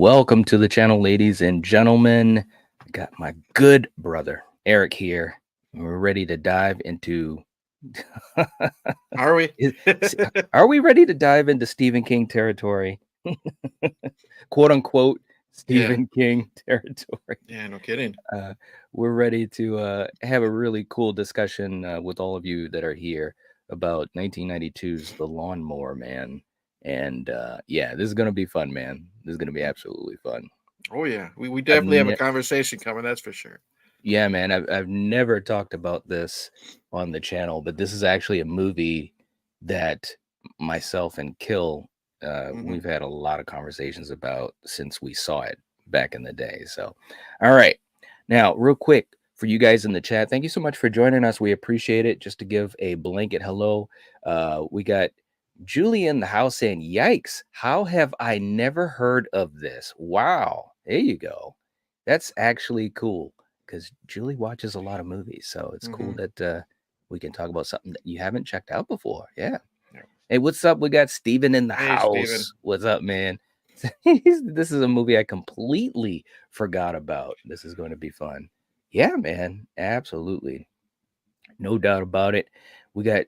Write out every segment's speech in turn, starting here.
Welcome to the channel, ladies and gentlemen. I got my good brother Eric here. And we're ready to dive into. Are we? Is- Are we ready to dive into Stephen King territory? Quote unquote Yeah. Stephen King territory. Yeah, no kidding. We're ready to have a really cool discussion with all of you that are here about 1992's The Lawnmower Man. And yeah, this is going to be fun, man. This is going to be absolutely fun. Oh yeah. We I've definitely have a ne- conversation coming, that's for sure. yeah, man, I've never talked about this on the channel, but this is actually a movie that myself and Kill Hmm. we've had a lot of conversations about since we saw it back in the day. So, all right. Now, real quick for you guys in the chat, thank you so much for joining us. We appreciate it. Just to give a blanket hello, we got Julie in the house saying, "Yikes, how have I never heard of this?" Wow, there you go. That's actually cool because Julie watches a lot of movies, so it's cool Hmm. that we can talk about something that you haven't checked out before. Yeah. Yeah. Hey, what's up? We got Steven in the Hey, Steven. house. What's up, man? This is a movie I completely forgot about. This is going to be fun. Yeah, man. Absolutely. No doubt about it. We got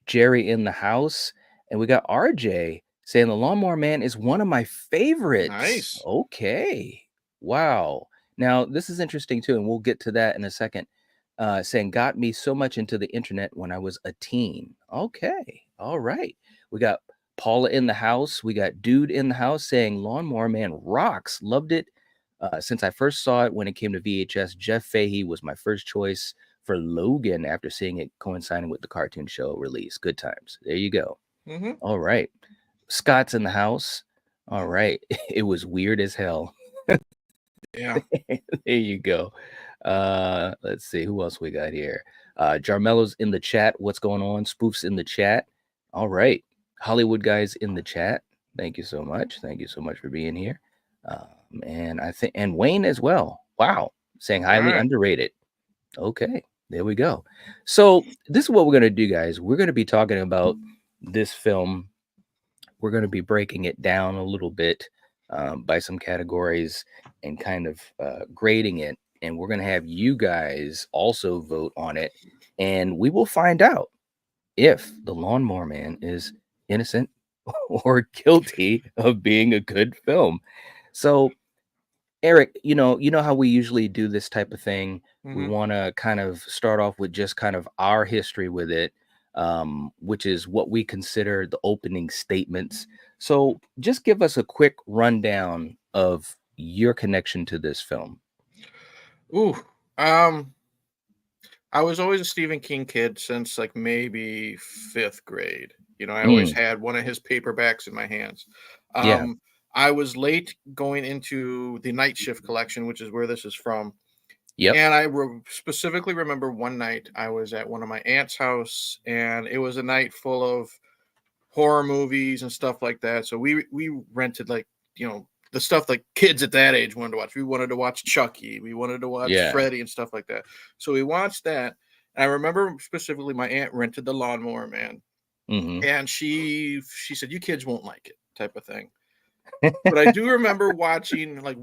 Jerry in the house, and we got RJ saying the Lawnmower Man is one of my favorites. Nice. Okay. Wow. Now, this is interesting too, and we'll get to that in a second. Saying got me so much into the internet when I was a teen. Okay. All right. We got Paula in the house. We got Dude in the house saying Lawnmower Man rocks. Loved it. Since I first saw it when it came to VHS, Jeff Fahey was my first choice for Logan after seeing it coinciding with the cartoon show release. Good times. There you go. Hmm. All right. Scott's in the house. All right. It was weird as hell. Yeah. There you go. Let's see who else we got here. Jarmelo's in the chat. What's going on? Spoof's in the chat. All right. Hollywood guys in the chat. Thank you so much. Thank you so much for being here. And I think and Wayne as well. Wow. Saying All highly right. underrated. Okay, there we go. So this is what we're gonna do, guys. We're gonna be talking about this film. We're gonna be breaking it down a little bit by some categories and kind of grading it. And we're gonna have you guys also vote on it, and we will find out if the Lawnmower Man is innocent or guilty of being a good film. So Eric, you know how we usually do this type of thing. We Hmm. want to kind of start off with just kind of our history with it, which is what we consider the opening statements. So just give us a quick rundown of your connection to this film. Ooh. Um, I was always a Stephen King kid since like maybe fifth grade. I always Mm, had one of his paperbacks in my hands. yeah. Um, I was late going into the Night Shift collection, which is where this is from. Yep. And I specifically remember one night I was at one of my aunt's house, and it was a night full of horror movies and stuff like that. So we rented like the stuff like kids at that age wanted to watch. We wanted to watch Chucky, we wanted to watch Yeah. Freddy and stuff like that. So we watched that. And I remember specifically my aunt rented the Lawnmower Man, Hmm. and she said, "You kids won't like it," type of thing. But I do remember watching, like,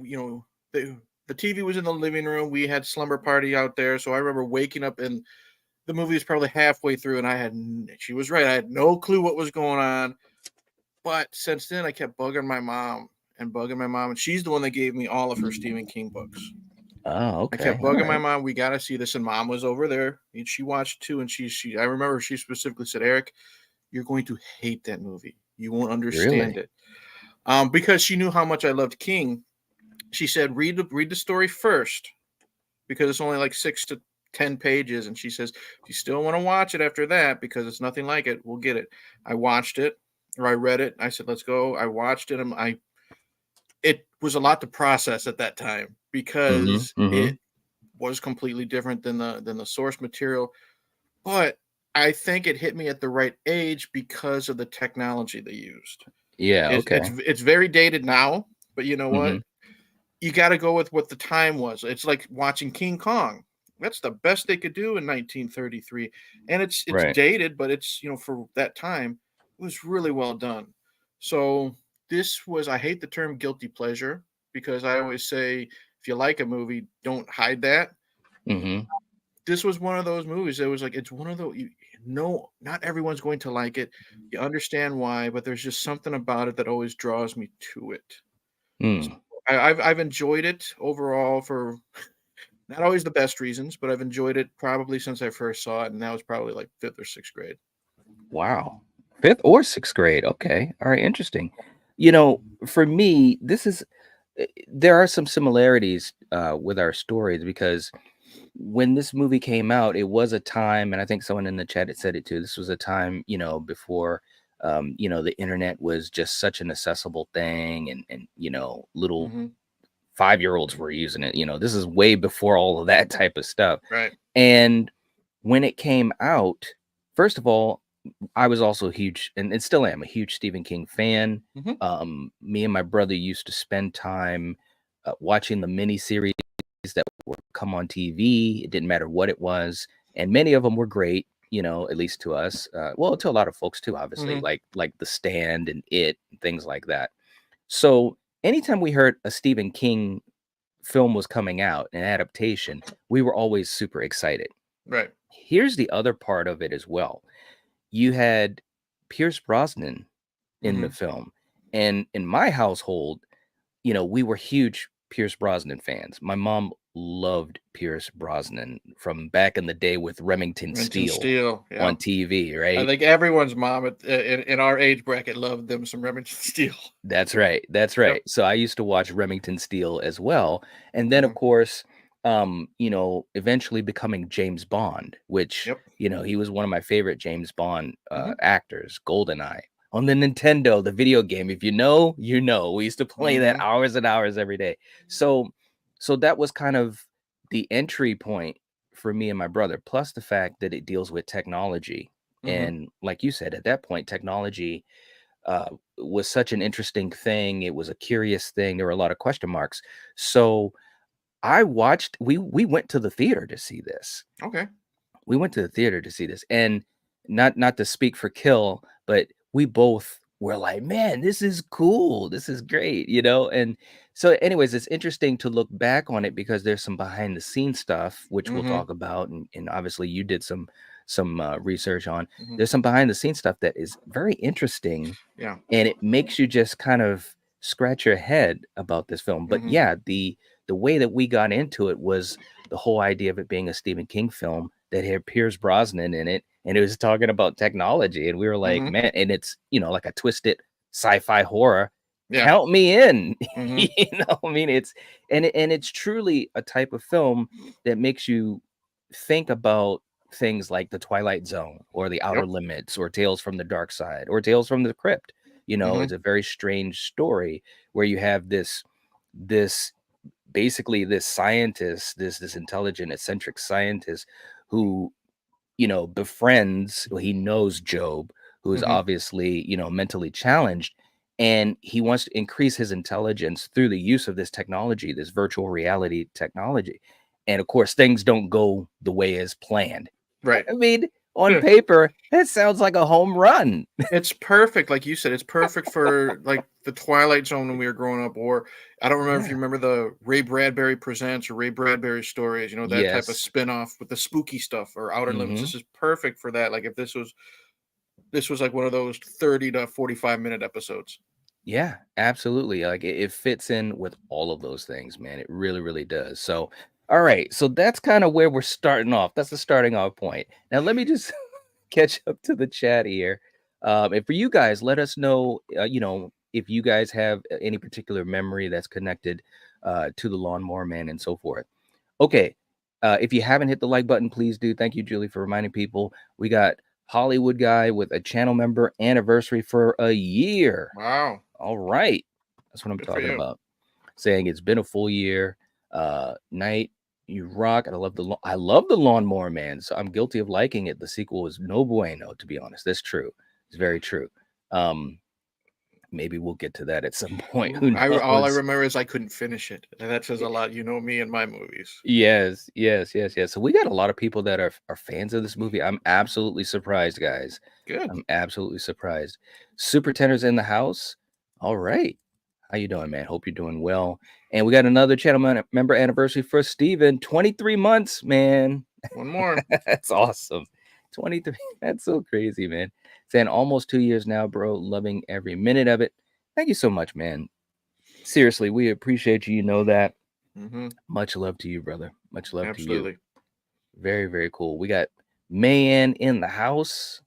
the TV was in the living room. We had slumber party out there, so I remember waking up, and the movie was probably halfway through, and she was right. I had no clue what was going on. But since then, I kept bugging my mom, and she's the one that gave me all of her Stephen King books. Oh, I kept okay. All bugging my right. mom. We got to see this, and mom was over there, and she watched too. And I remember she specifically said, "Eric, you're going to hate that movie. You won't understand Really? it." Because she knew how much I loved King. She said, read the story first, because it's only like 6 to 10 pages. And she says, if you still want to watch it after that, because it's nothing like it, we'll get it. I watched it, or I read it. I said, let's go. I watched it. And it was a lot to process at that time, Hmm. because Hmm. it was completely different than the source material. But I think it hit me at the right age because of the technology they used. Yeah. It's Okay. it's very dated now, but you know Hmm. what? You got to go with what the time was. It's like watching King Kong. That's the best they could do in 1933, and it's Right. dated, but it's for that time, it was really well done. So this was, I hate the term guilty pleasure, because I always say if you like a movie, don't hide that. Hmm. This was one of those movies that was like it's one of those no, not everyone's going to like it. You understand why, but there's just something about it that always draws me to it. So Mm. I've enjoyed it overall for not always the best reasons, but I've enjoyed it probably since I first saw it, and that was probably like fifth or sixth grade. Wow. Fifth or sixth grade. Okay. All right. Interesting. You know, for me, there are some similarities with our stories because when this movie came out, it was a time, and I think someone in the chat had said it too. This was a time, before, the internet was just such an accessible thing, and little Hmm. 5-year-olds were using it. This is way before all of that type of stuff. Right. And when it came out, first of all, I was also a huge, and still am a huge Stephen King fan. Hmm. Me and my brother used to spend time watching the miniseries that would come on TV. It didn't matter what it was, and many of them were great. At least to us. Well, to a lot of folks too, obviously, Hmm. like The Stand and It, and things like that. So anytime we heard a Stephen King film was coming out, an adaptation, we were always super excited. Right. Here's the other part of it as well. You had Pierce Brosnan in the Hmm. film. And in my household, we were huge Pierce Brosnan fans. My mom loved Pierce Brosnan from back in the day with Remington Remington Steel Steel. on Yeah. TV, I right? think everyone's mom in our age bracket loved them some Remington Steel. That's right. That's Yep. right. So I used to watch Remington Steel as well. And then of Hmm. course, eventually becoming James Bond, which, Yep. he was one of my favorite James Bond Hmm. actors, GoldenEye. On the Nintendo, the video game, if you know, you know. We used to play that Hmm. hours and hours every day. So that was kind of the entry point for me and my brother, plus the fact that it deals with technology. Hmm. And like you said, at that point, technology was such an interesting thing. It was a curious thing. There were a lot of question marks. So we went to the theater to see this. Okay. We went to the theater to see this. And not to speak for Kill, but we both were like, man, this is cool. This is great, And so, anyways, it's interesting to look back on it because there's some behind the scenes stuff, which we'll Hmm. talk about. And obviously you did some research on. Hmm. There's some behind the scenes stuff that is very interesting, Yeah. and it makes you just kind of scratch your head about this film. But Hmm. yeah, the way that we got into it was the whole idea of it being a Stephen King film that had Pierce Brosnan in it, and it was talking about technology, and we were like, Hmm. man, and it's like a twisted sci-fi horror. Yeah. Count me in. Hmm. I mean, it's truly a type of film that makes you think about things like the Twilight Zone or the Outer Yep. Limits or Tales from the Dark Side or Tales from the Crypt. Hmm. It's a very strange story where you have this basically this scientist, this intelligent, eccentric scientist who, befriends, well, he knows Job, who is Hmm. obviously, mentally challenged. And he wants to increase his intelligence through the use of this technology, this virtual reality technology. And of course, things don't go the way as planned. Right. I mean, on Yeah. paper, that sounds like a home run. It's perfect, like you said. It's perfect for like the Twilight Zone when we were growing up, or I don't remember if you Yeah. remember the Ray Bradbury Presents or Ray Bradbury Stories. That type of Yes. spin-off with the spooky stuff or Outer Limits. Hmm. This is perfect for that. Like if this was like one of those 30 to 45-minute episodes. Yeah, absolutely. Like it fits in with all of those things, man. It really, really does. So, all right. So that's kind of where we're starting off. That's the starting off point. Now, let me just catch up to the chat here. And for you guys, let us know, if you guys have any particular memory that's connected to the Lawnmower Man and so forth. Okay. If you haven't hit the like button, please do. Thank you, Julie, for reminding people. We got Hollywood Guy with a channel member anniversary for a year. Wow. All right. That's what I'm Good for talking you. about. Saying it's been a full year. Night, you rock. And I love the Lawnmower Man. So I'm guilty of liking it. The sequel is no bueno, to be honest. That's true. It's very true. Um, maybe we'll get to that at some point. Who I all I knows? remember is I couldn't finish it, and that says a lot. You know me and my movies. Yes, yes, yes, yes. So we got a lot of people that are fans of this movie. I'm absolutely surprised, guys. Good. I'm absolutely surprised. Super Tenors in the house. All right. How you doing, man? Hope you're doing well. And we got another channel member anniversary for Steven. 23 months, man. One more. That's awesome. 23. That's so crazy, man. Saying almost 2 years now, bro. Loving every minute of it. Thank you so much, man. Seriously, we appreciate you. You know that. Mm-hmm. Much love to you, brother. Much love to you. Absolutely. Very, very cool. We got Mayan in the house.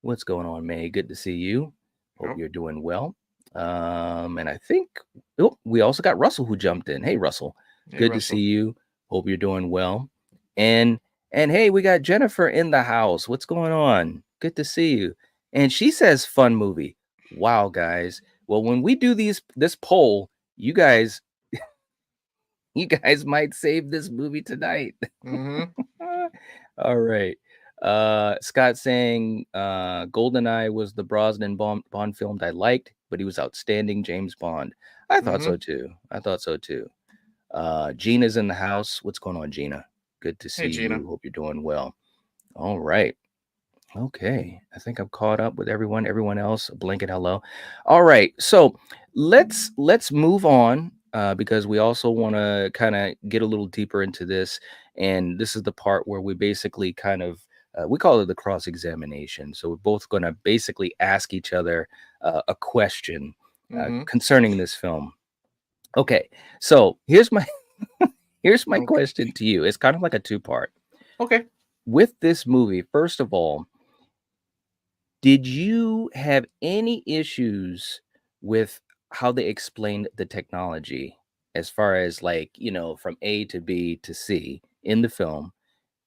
What's going on, May? Good to see you. Hope Yep. you're doing well. And I think we also got Russell who jumped in. Hey, Russell. Hey, Good to Russell. see you. Hope you're doing well. And hey, we got Jennifer in the house. What's going on? Good to see you. And she says fun movie. Wow, guys. Well, when we do this poll, you guys might save this movie tonight. Mm-hmm. All right. Scott saying GoldenEye was the Brosnan Bond film I liked, but he was outstanding James Bond. I thought so too. Gina's in the house. What's going on, Gina? Good to see Gina. you. Hope you're doing well. All right. Okay. I think I'm caught up with everyone. Everyone else, a blanket hello. All right. So let's move on because we also want to kind of get a little deeper into this. And this is the part where we basically kind of we call it the cross-examination. So we're both going to basically ask each other a question concerning this film. Okay. So here's my question to you. It's kind of like a two-part. Okay. With this movie, first of all, did you have any issues with how they explained the technology as far as like, from A to B to C in the film?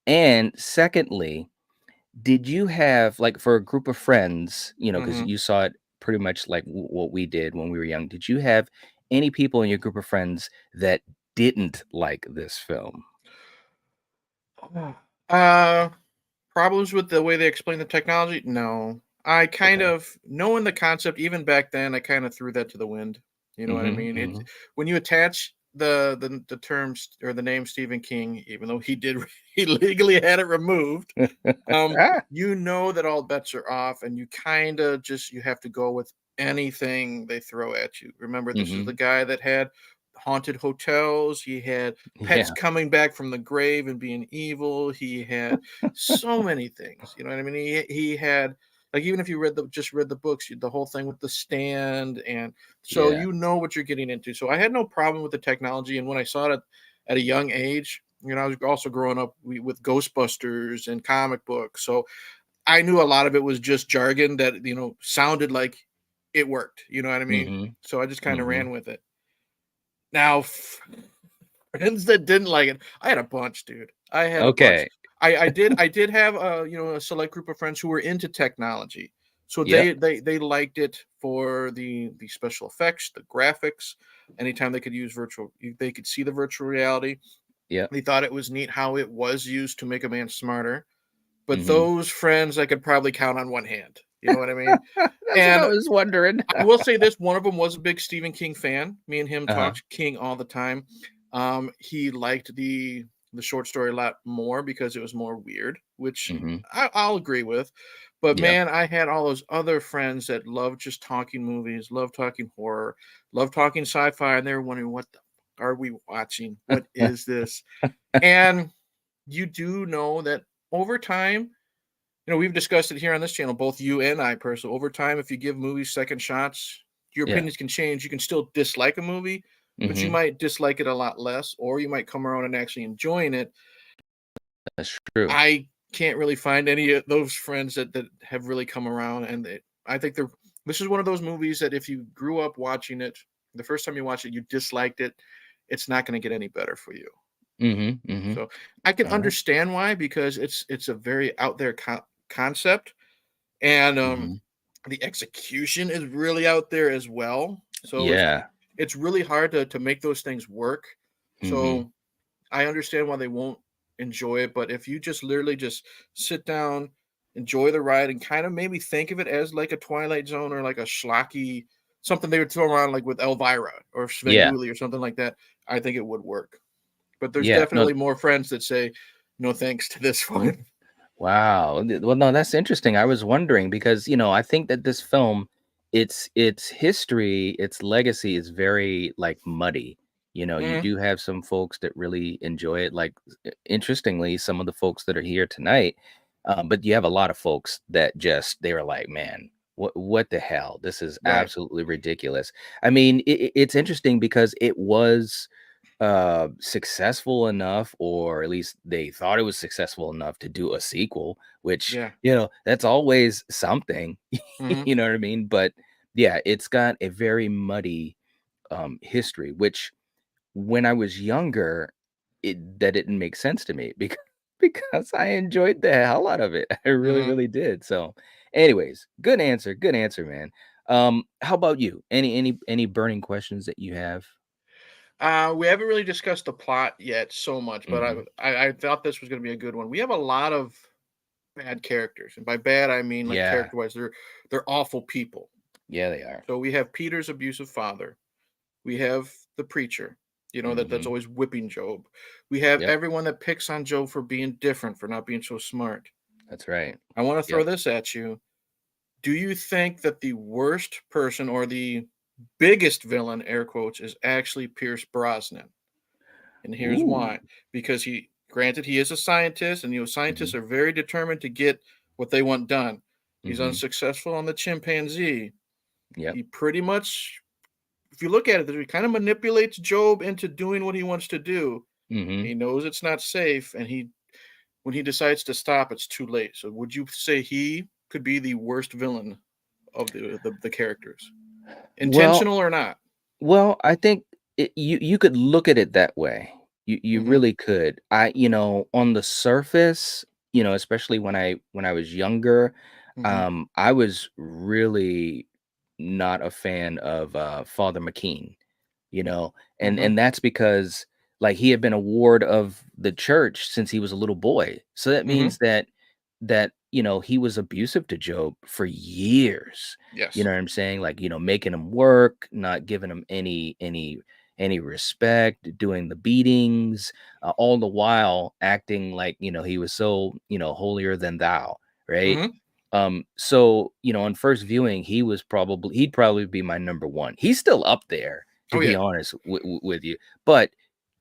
And secondly, did you have like for a group of friends, because you saw it pretty much like what we did when we were young, did you have any people in your group of friends that didn't like this film? Problems with the way they explain the technology? No. I kind of knowing the concept even back then, I kind of threw that to the wind. You know what I mean? It's when you attach the terms or the name Stephen King, even though he legally had it removed, you know that all bets are off, and you kind of you have to go with anything they throw at you. Remember, this is the guy that had haunted hotels. He had pets coming back from the grave and being evil. He had so many things. You know what I mean? He had like even if you read the books, the whole thing with the stand, and so you know what you're getting into. So I had no problem with the technology, and when I saw it at a young age, I was also growing up with Ghostbusters and comic books, so I knew a lot of it was just jargon that sounded like it worked. You know what I mean? So I just kind of ran with it. Now, friends that didn't like it, I had a bunch, dude. I had a bunch. I did have a select group of friends who were into technology, so they liked it for the special effects, the graphics. Anytime they could use they could see the virtual reality. Yeah, they thought it was neat how it was used to make a man smarter. But those friends I could probably count on one hand. You know what I mean? That's what I was wondering. I will say this: one of them was a big Stephen King fan. Me and him talked King all the time. He liked the short story a lot more because it was more weird, which I'll agree with. But man, I had all those other friends that loved just talking movies, loved talking horror, loved talking sci-fi, and they were wondering what the are we watching? What is this? And you do know that over time, we've discussed it here on this channel, both you and I personally. Over time, if you give movies second shots, your opinions can change. You can still dislike a movie, but you might dislike it a lot less, or you might come around and actually enjoying it. That's true. I can't really find any of those friends that have really come around, and I think this is one of those movies that if you grew up watching it, the first time you watch it, you disliked it, it's not going to get any better for you. So I can understand why, because it's a very out there concept, and the execution is really out there as well. So it's really hard to make those things work. So I understand why they won't enjoy it, but if you just literally just sit down, enjoy the ride, and kind of maybe think of it as like a Twilight Zone or like a schlocky, something they would throw around like with Elvira or Svengoolie or something like that, I think it would work. But there's definitely more friends that say no thanks to this one. Wow. Well, no, that's interesting. I was wondering because, I think that this film its history, its legacy is very like muddy. You know, you Mhm. do have some folks that really enjoy it. Like, interestingly, some of the folks that are here tonight, but you have a lot of folks that just they were like, man, what the hell? This is Right. absolutely ridiculous. I mean, it's interesting because it was successful enough, or at least they thought it was successful enough to do a sequel, which, Yeah. that's always something. Mhm. You know what I mean? But yeah, it's got a very muddy history, which when I was younger, that didn't make sense to me because because I enjoyed the hell out of it. I really, Mhm. really did. So, anyways, good answer, man. How about you? Any burning questions that you have? We haven't really discussed the plot yet so much, but Hmm. I thought this was gonna be a good one. We have a lot of bad characters, and by bad I mean like Yeah, character-wise, they're awful people. yeah, they are. So we have Peter's abusive father. We have the preacher, that's Hmm. always whipping Job. We have Yep, everyone that picks on Job for being different, for not being so smart. that's right. I want to throw Yep. this at you. Do you think that the worst person or the biggest villain, air quotes, is actually Pierce Brosnan? And here's Ooh. why. Because granted, he is a scientist, and Hmm. scientists are very determined to get what they want done. He's Hmm. unsuccessful on the chimpanzee. Yep. He pretty much, if you look at it, he kind of manipulates Job into doing what he wants to do. Hmm. He knows it's not safe, and when he decides to stop, it's too late. So, would you say he could be the worst villain of the characters, Well, intentional or not? I think you could look at it that way. You Mm-hmm. really could. On the surface, especially when I was younger, Mm-hmm. I was really not a fan of Father McKean. Mm-hmm. And that's because, like, he had been a ward of the church since he was a little boy. So that Mm-hmm. means that he was abusive to Job for years. You Yes. know what I'm saying? Like, making him work, not giving him any respect, doing the beatings, all the while acting like, he was so, holier than thou, right? Mm-hmm. So, on first viewing, he'd probably be my number one. He's still up there, to Oh be yeah. honest with you. But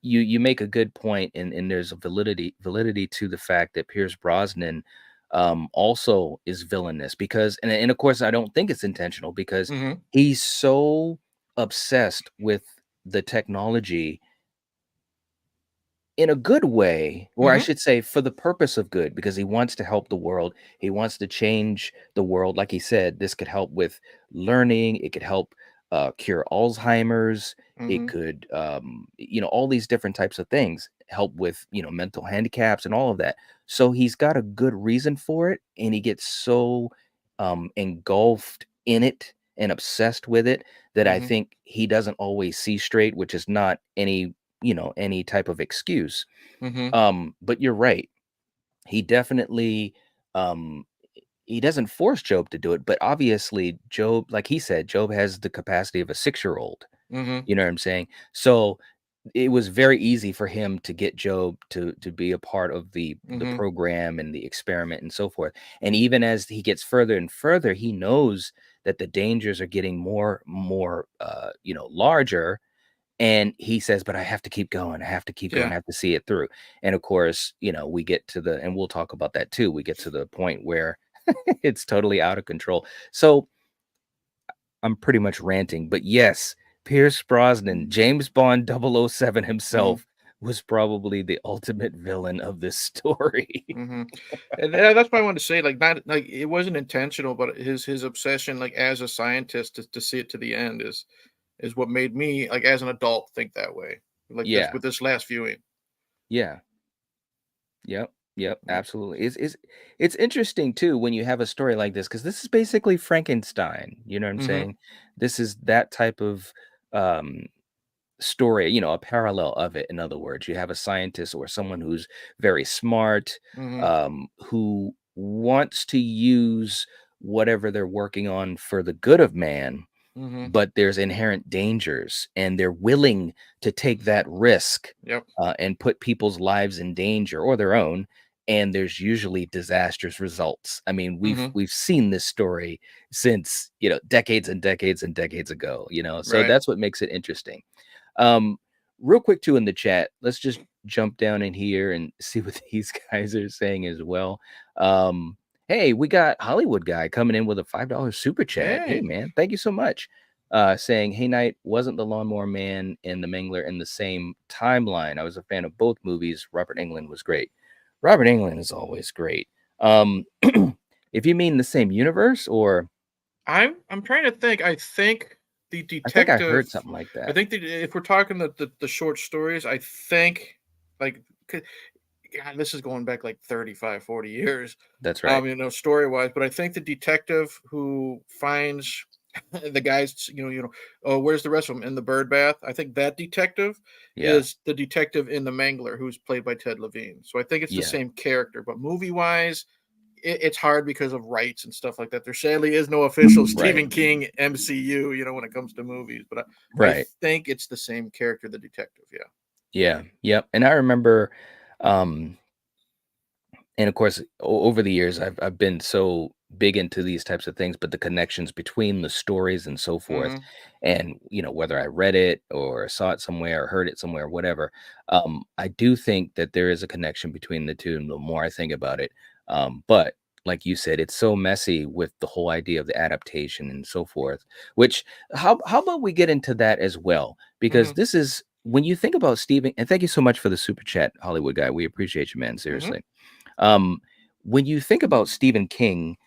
you make a good point, and there's a validity to the fact that Pierce Brosnan also is villainous, because and of course I don't think it's intentional, because Mm-hmm. he's so obsessed with the technology in a good way, or I Mm-hmm. should say for the purpose of good, because he wants to help the world. He wants to change the world. Like he said, this could help with learning. It could help cure Alzheimer's. It Mm-hmm. could, all these different types of things, help with, mental handicaps and all of that. So he's got a good reason for it. And he gets so engulfed in it and obsessed with it that I Mm-hmm. think he doesn't always see straight, which is not any type of excuse. Mm-hmm. But you're right. He definitely um he doesn't force Job to do it, but obviously Job, like he said, Job has the capacity of a 6-year-old. Mm-hmm. You know what I'm saying? So it was very easy for him to get Job to be a part of the Mm-hmm. program and the experiment and so forth. And even as he gets further and further, he knows that the dangers are getting more larger, and he says, "But I have to keep going. I have to keep going. Yeah. I have to see it through." And of course, we get to and we'll talk about that too. We get to the point where it's totally out of control. So I'm pretty much ranting, but yes, Pierce Brosnan, James Bond 007 Mm-hmm. himself, was probably the ultimate villain of this story. Mm-hmm. And that's why I wanted to say, like, not like it wasn't intentional, but his obsession, like as a scientist, to see it to the end is what made me, like, as an adult, think that way. Like this Yeah. with this last viewing. Yeah. Yep. Yep. Mm. Absolutely. It's interesting too when you have a story like this, because this is basically Frankenstein. You know what I'm Mhm. saying? This is that type of um story, a parallel of it. In other words, you have a scientist or someone who's very smart, Mhm. who wants to use whatever they're working on for the good of man, Mhm. but there's inherent dangers, and they're willing to take that risk Yep. and put people's lives in danger, or their own, and there's usually disastrous results. I mean, Hmm. we've seen this story since, decades and decades and decades ago, so Right. that's what makes it interesting. um Real quick too, in the chat, let's just jump down in here and see what these guys are saying as well. Hey, we got Hollywood guy coming in with a $5 super chat. Hey Hey. man, thank you so much. Saying, hey Knight, wasn't the Lawnmower Man and the Mangler in the same timeline? I was a fan of both movies. Robert Englund was great. Robert Englund is always great. um if you mean the same universe, or I'm trying to think. I think the I think I detective. heard something like I that. think that if we're talking the short stories, I think like God, this is going back like 35, 40 years. That's right. Story wise, but I think the detective who finds the guys, oh, where's the rest of them in the bird bath? I think that detective Yeah. is the detective in the Mangler, who's played by Ted Levine. So I think it's the Yeah. same character, but movie wise, it's hard because of rights and stuff like that. There sadly is no official Right. Stephen King MCU, when it comes to movies. But I Right. think it's the same character, the detective. Yeah. Yeah. Yep. And I remember, um, and of course, over the years, I've been so big into these types of things, but the connections between the stories and so forth, Hmm. and whether I read it or saw it somewhere or heard it somewhere, whatever, I do think that there is a connection between the two. And the more I think about it, but like you said, it's so messy with the whole idea of the adaptation and so forth. Which, how about we get into that as well? Because Hmm. this is when you think about Stephen. And thank you so much for the super chat, Hollywood guy. We appreciate you, man. Hmm. Seriously. um, when you think about Stephen King,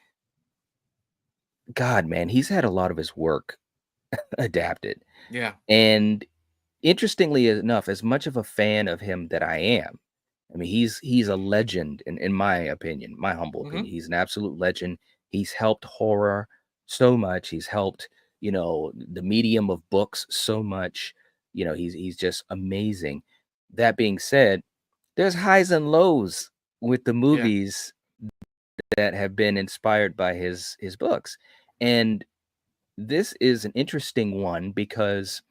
God, man, he's had a lot of his work adapted. Yeah. And interestingly enough, as much of a fan of him that I am, I mean, he's a legend in my opinion, my humble Hmm. opinion. He's an absolute legend. He's helped horror so much. He's helped, the medium of books so much. He's just amazing. That being said, there's highs and lows with the Yeah. movies that have been inspired by his books. And this is an interesting one because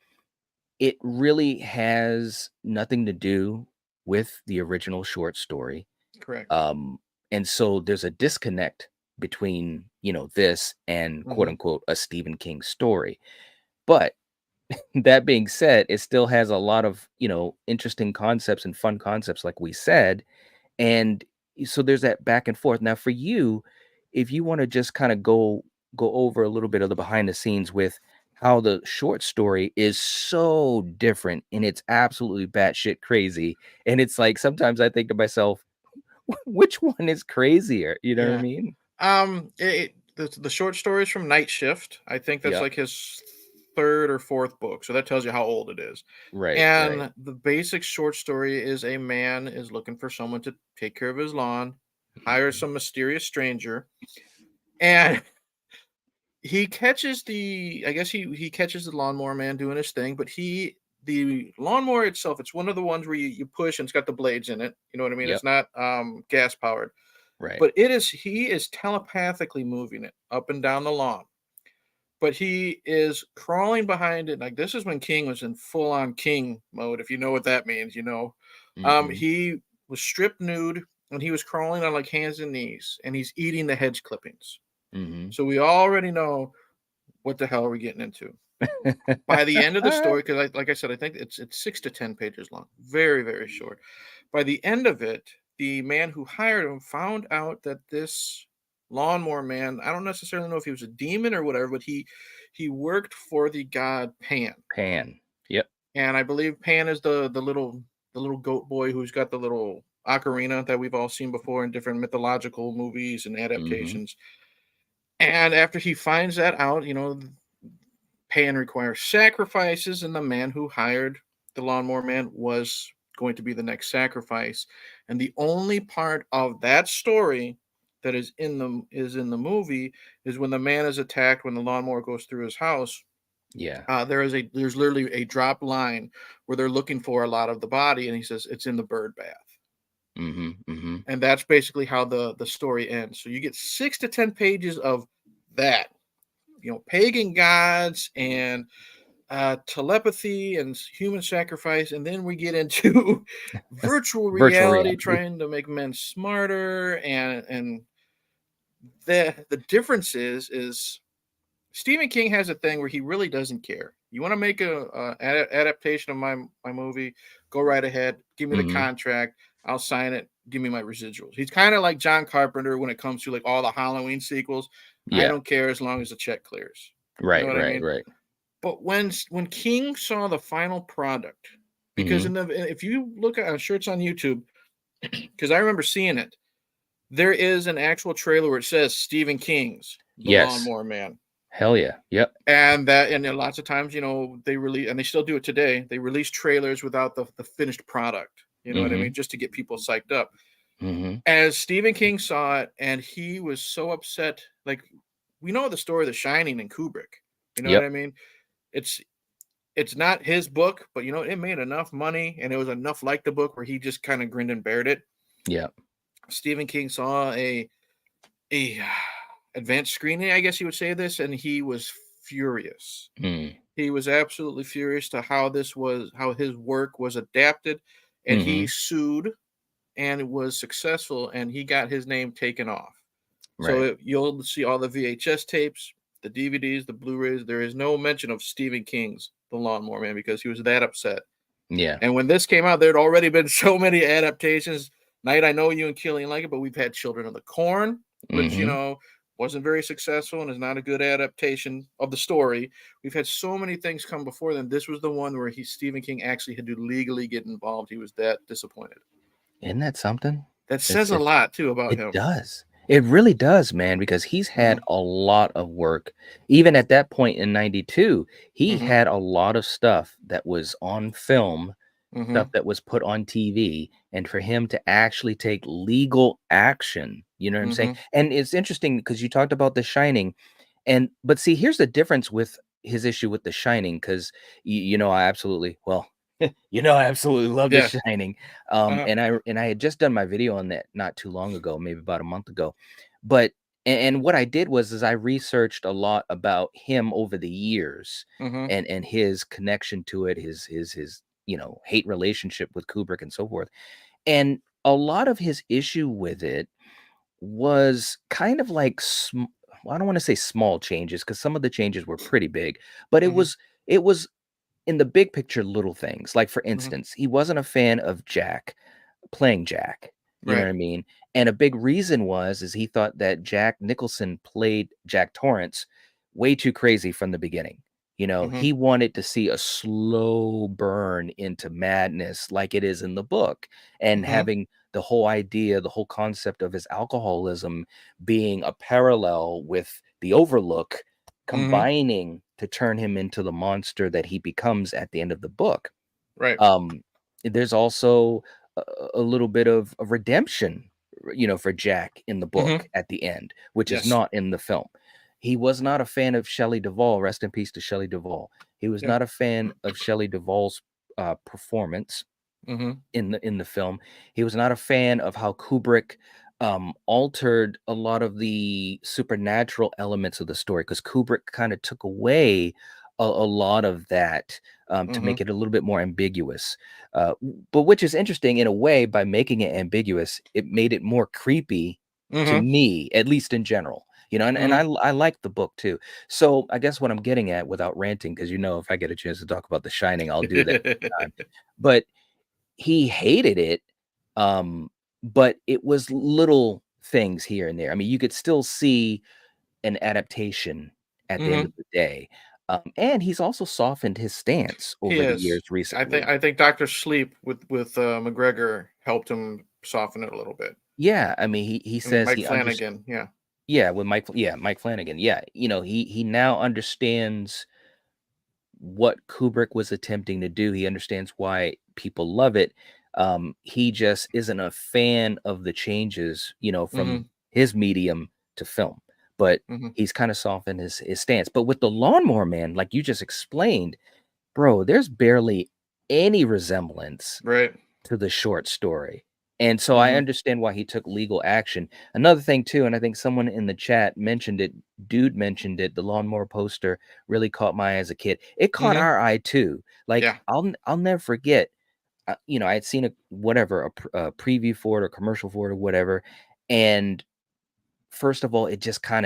it really has nothing to do with the original short story. Correct. Um, and so there's a disconnect between, this and quote Hmm. unquote a Stephen King story. But that being said, it still has a lot of, interesting concepts and fun concepts, like we said. And so there's that back and forth. Now for you, if you want to just kind of go over a little bit of the behind the scenes with how the short story is so different, and it's absolutely batshit crazy. And it's like sometimes I think to myself, which one is crazier? You know what I Yeah. mean? The short stories from Night Shift. I think that's Yep. like his third or fourth book, so that tells you how old it is. Right, right. And the basic short story is a man is looking for someone to take care of his lawn, hires Mhm. some mysterious stranger, and he catches the. I guess he catches the lawnmower man doing his thing, but the lawnmower itself, it's one of the ones where you push and it's got the blades in it. You know what I mean? Yep. It's not gas powered, Right. but he is telepathically moving it up and down the lawn, but he is crawling behind it. Like, this is when King was in full on King mode, if you know what that means. Hmm. He was stripped nude and he was crawling on like hands and knees and he's eating the hedge clippings. Hmm. So we already know what the hell are we getting into. By the end of the story, because like I said, I think it's 6 to 10 pages long, very very short. By the end of it, the man who hired him found out that this lawnmower man, I don't necessarily know if he was a demon or whatever, but he worked for the god Pan, Pan. Yep. and I believe Pan is the little goat boy who's got the little ocarina that we've all seen before in different mythological movies and Hmm. adaptations. And after he finds that out, Pan requires sacrifices, and the man who hired the lawnmower man was going to be the next sacrifice. And the only part of that story that is in the movie is when the man is attacked when the lawnmower goes through his house. Yeah. There's literally a drop line where they're looking for a lot of the body, and he says it's in the bird bath. Hmm. Hmm. And that's basically how the story ends. So you get 6 to 10 pages of that, pagan gods and telepathy and human sacrifice, and then we get into virtual Virtual reality, reality. trying to make men smarter, and the difference is Stephen King has a thing where he really doesn't care. You want to make adaptation of my movie? Go right ahead. Give me the Hmm. contract. I'll sign it. Give me my residuals. He's kind of like John Carpenter when it comes to like all the Halloween sequels. I Yeah. don't care as long as the check clears. You know Right. what I Right. mean? Right. But when King saw the final product, because Hmm. in the if you look at, I'm sure it's on YouTube, because I remember seeing it. There is an actual trailer where it says Stephen King's The Yes. Lawnmower Man. Hell yeah. Yep. And then lots of times, they release, and they still do it today. They release trailers without the finished product. You know what I mean? Hmm. Just to get people psyched up. Hmm. As Stephen King saw it, and he was so upset. Like, we know the story of The Shining and Kubrick. You know what Yep. I mean? It's it's not his book, but it made enough money, and it was enough like the book where he just kind of grinned and bared it. Yep. Stephen King saw a advanced screening, I guess you would say this, and he was furious. Mm. He was absolutely furious to how his work was adapted, and he Hmm. sued and was successful, and he got his name taken off. So Right. you'll see all the VHS tapes, the DVDs, the Blu-rays. There is no mention of Stephen King's The Lawnmower Man because he was that upset. Yeah. And when this came out, there had already been so many adaptations. Night, I know you and Killian like it, but we've had Children of the Corn, which Hmm. wasn't very successful and is not a good adaptation of the story. We've had so many things come before them. This was the one where Stephen King actually had to legally get involved. He was that disappointed. Isn't that something? That It's says a it's lot too about it him. does. It really does, man, because he's had Hmm. a lot of work. Even at that point in 92, he Hmm. had a lot of stuff that was on film, stuff Hmm. that was put on TV, and for him to actually take legal action, you know what I'm saying? Hmm. And it's interesting because you talked about The Shining, and but see, here's the difference with his issue with The Shining, because I absolutely I absolutely love The Yeah. Shining. Uh-huh. And I had just done my video on that not too long ago, maybe about a month ago. But and what I did was I researched a lot about him over the years Hmm. and his connection to it, his hate relationship with Kubrick and so forth. And a lot of his issue with it was kind of like well, I don't want to say small changes because some of the changes were pretty big, but it Hmm. was it was in the big picture little things. Like for Hmm. instance, he wasn't a fan of Jack playing Jack. You know Right. what I mean? And a big reason is he thought that Jack Nicholson played Jack Torrance way too crazy from the beginning. Hmm. He wanted to see a slow burn into madness like it is in the book, and Hmm. having the whole idea, the whole concept of his alcoholism being a parallel with the Overlook Hmm. combining to turn him into the monster that he becomes at the end of the book. Right. um there's also a little bit of redemption, for Jack in the Hmm. book at the end, which is Yes. not in the film. He was not a fan of Shelley Duvall. Rest in peace to Shelley Duvall. He was Yeah. not a fan of Shelley Duvall's performance Hmm. in the film. He was not a fan of how Kubrick altered a lot of the supernatural elements of the story, because Kubrick kind of took away a lot of that, to Hmm. make it a little bit more ambiguous. But which is interesting in a way. By making it ambiguous, it made it more creepy to Hmm. me, at least in general. And Hmm. I like the book too. So I guess what I'm getting at, without ranting, because if I get a chance to talk about The Shining, I'll do that time. But he hated it, but it was little things here and there. I mean, you could still see an adaptation at the end Hmm. of the day. And he's also softened his stance He over the is. years recently. I think Doctor Sleep with McGregor helped him soften it a little bit. Yeah, I mean, he And says Mike he under Flanagan, yeah. yeah, with Mike Flanagan. Yeah, he now understands what Kubrick was attempting to do. He understands why people love it. He just isn't a fan of the changes, from Hmm. his medium to film. But Hmm. he's kind of softened his stance. But with the Lawnmower Man, like you just explained, bro, there's barely any resemblance Right. to the short story. And so I Hmm. understand why he took legal action. Another thing too, and I think someone in the chat mentioned it Dude mentioned it. The Lawnmower poster really caught my eye as a kid. It caught Mhm. our eye too. Like Yeah. I'll never forget. I had seen a preview for it or commercial for it or whatever, and first of all, it kind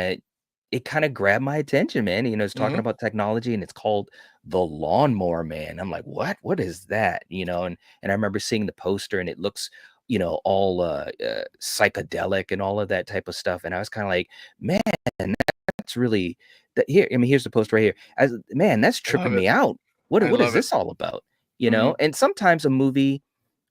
of grabbed my attention, man. It's talking Mhm. about technology and it's called the Lawnmower Man. I'm like, what? What is that? And I remember seeing the poster and it looks, all psychedelic and all of that type of stuff. And I was kind of like, man, that's really that here. I mean, here's the post right here. As man, that's I love tripping it. me out. What I what is love it. this all about? Mhm. And sometimes a movie,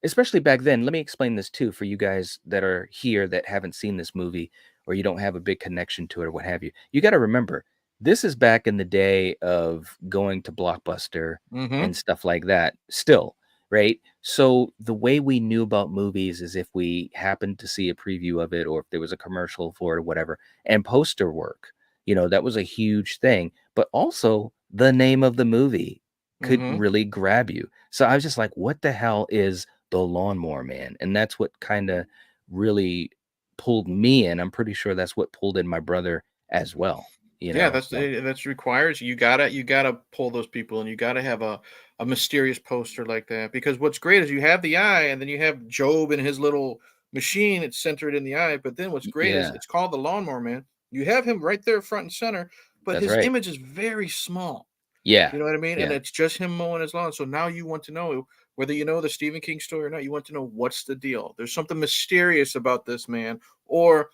especially back then, let me explain this too for you guys that are here that haven't seen this movie or you don't have a big connection to it or what have you. You got to remember, this is back in the day of going to Blockbuster Mhm. and stuff like that. Still, right? So the way we knew about movies is if we happened to see a preview of it or if there was a commercial for it or whatever, and poster work. That was a huge thing. But also the name of the movie could Mhm. really grab you. So I was just like, what the hell is the Lawnmower Man? And that's what kind of really pulled me in. I'm pretty sure that's what pulled in my brother as well, Yeah, so that's requires you gotta pull those people and you gotta have a mysterious poster like that because what's great is you have the eye and then you have Job and his little machine. It's centered in the eye, but then what's great is yeah, it's called the Lawnmower Man. You have him right there front and center, but that's his right. image is very small. Yeah. You know what I mean? And Yeah. it's just him mowing his lawn. So now you want to know whether you know the Stephen King story or not. You want to know what's the deal. There's something mysterious about this man, or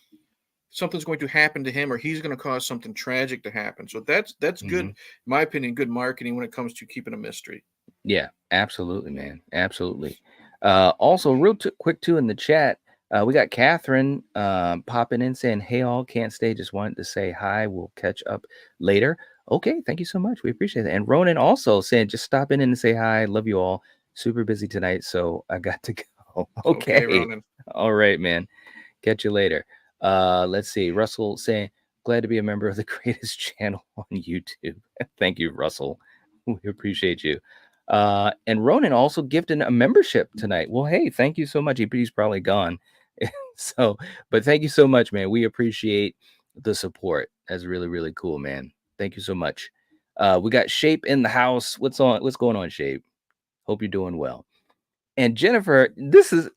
something's going to happen to him, or he's going to cause something tragic to happen. So that's good, in Mhm. my opinion, good marketing when it comes to keeping a mystery. Yeah, absolutely, man. Absolutely. Also, real quick too in the chat, we got Catherine popping in saying, "Hey, all, can't stay. Just wanted to say hi. We'll catch up later." Okay, thank you so much. We appreciate it. And Ronan also saying, "Just stopping in and say hi. Love you all. Super busy tonight, so I got to go." Okay, Okay, Ronan. all right, man. Catch you later. Let's see. Russell saying, "Glad to be a member of the greatest channel on YouTube." Thank you, Russell. We appreciate you. And Ronan also gifted a membership tonight. Well, hey, thank you so much. He's probably gone. So, but thank you so much, man. We appreciate the support. That's really, really cool, man. Thank you so much. We got Shape in the house. What's going on, Shape? Hope you're doing well. And Jennifer,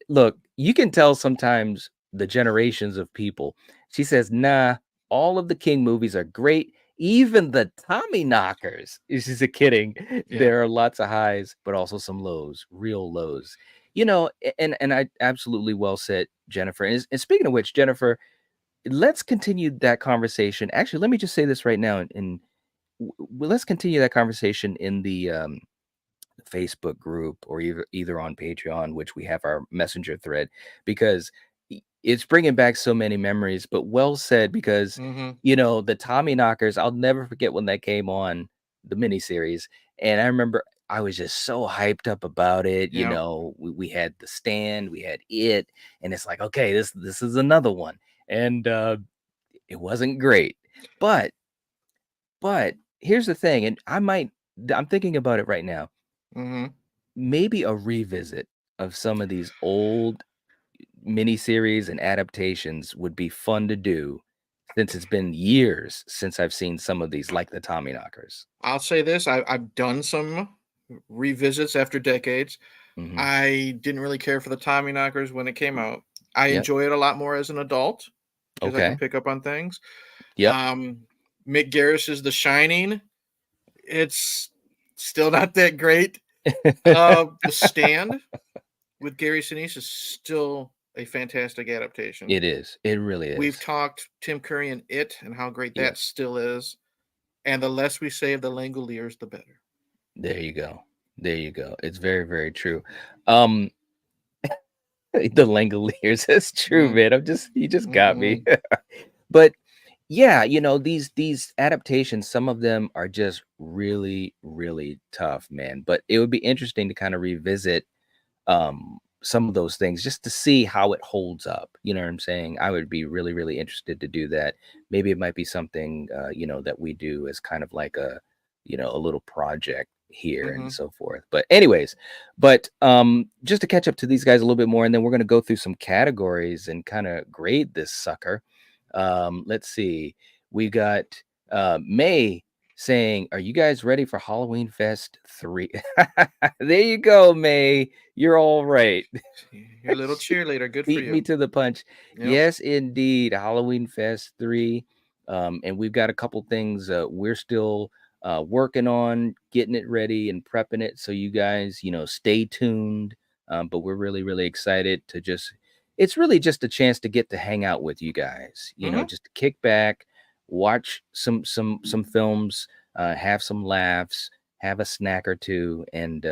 look, you can tell sometimes the generations of people. She says, nah, all of the King movies are great. Even the Tommy knockers. She's a kidding. Yeah. There are lots of highs, but also some lows, real lows. And I absolutely well said, Jennifer. And speaking of which, Jennifer, let's continue that conversation. Actually, let me just say this right now, and let's continue that conversation in the Facebook group or either on Patreon, which we have our messenger thread, because it's bringing back so many memories. But well said, because Hmm. the Tommy Knockers, I'll never forget when that came on the miniseries, and I remember I was just so hyped up about it. Yeah. We had The Stand, we had it, and it's like, okay, this is another one, and it wasn't great, but here's the thing, and I'm thinking about it right now, Hmm. maybe a revisit of some of these old miniseries and adaptations would be fun to do since it's been years since I've seen some of these, like the Tommyknockers. I'll say this: I've done some revisits after decades. Mhm. I didn't really care for the Tommy knockers when it came out. I Yep. enjoy it a lot more as an adult because I can Okay. pick up on things. Yep. Um, Mick Garris's The Shining. It's still not that great. The Stand with Gary Sinise is still a fantastic adaptation. It is. It really We've is. talked Tim Curry and It and how great Yeah. that still is. And the less we say of the Langoliers, the better. There you go. There you go. It's very, very true. Um, the Langoliers. That's true, Mm, man. You just got me. mhm, But yeah, these adaptations, some of them are just really, really tough, man. But it would be interesting to kind of revisit some of those things just to see how it holds up. You know what I'm saying? I would be really, really interested to do that. Maybe it might be something that we do as kind of like a little project here and mhm. so forth. But anyways, just to catch up to these guys a little bit more, and then we're gonna go through some categories and kind of grade this sucker. Let's see. We got May saying, "Are you guys ready for Halloween Fest 3?" There you go, May. You're all right. Your little cheerleader. Good for Beat me you. to the punch. Yep. Yes, indeed. Halloween Fest 3. And we've got a couple things we're still working on, getting it ready and prepping it. So you guys, stay tuned. But we're really, really excited to it's really just a chance to get to hang out with you guys, Mm-hmm. just to kick back, watch some films, have some laughs, have a snack or two, and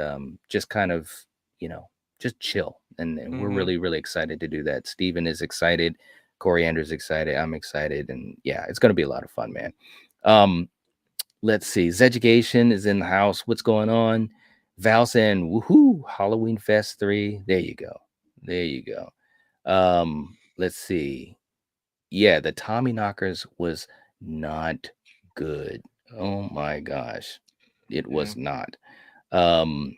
just kind of, you know, just chill. And we're Mm-hmm. really, really excited to do that. Steven is excited. Coriander's excited. I'm excited. And yeah, it's going to be a lot of fun, man. Um, let's see. Zeducation is in the house. What's going on? Val saying, woohoo, Halloween Fest 3. There you go. There you go. Let's see. Yeah, the Tommy Knockers was not good. Oh my gosh. It Yeah. was not. Um,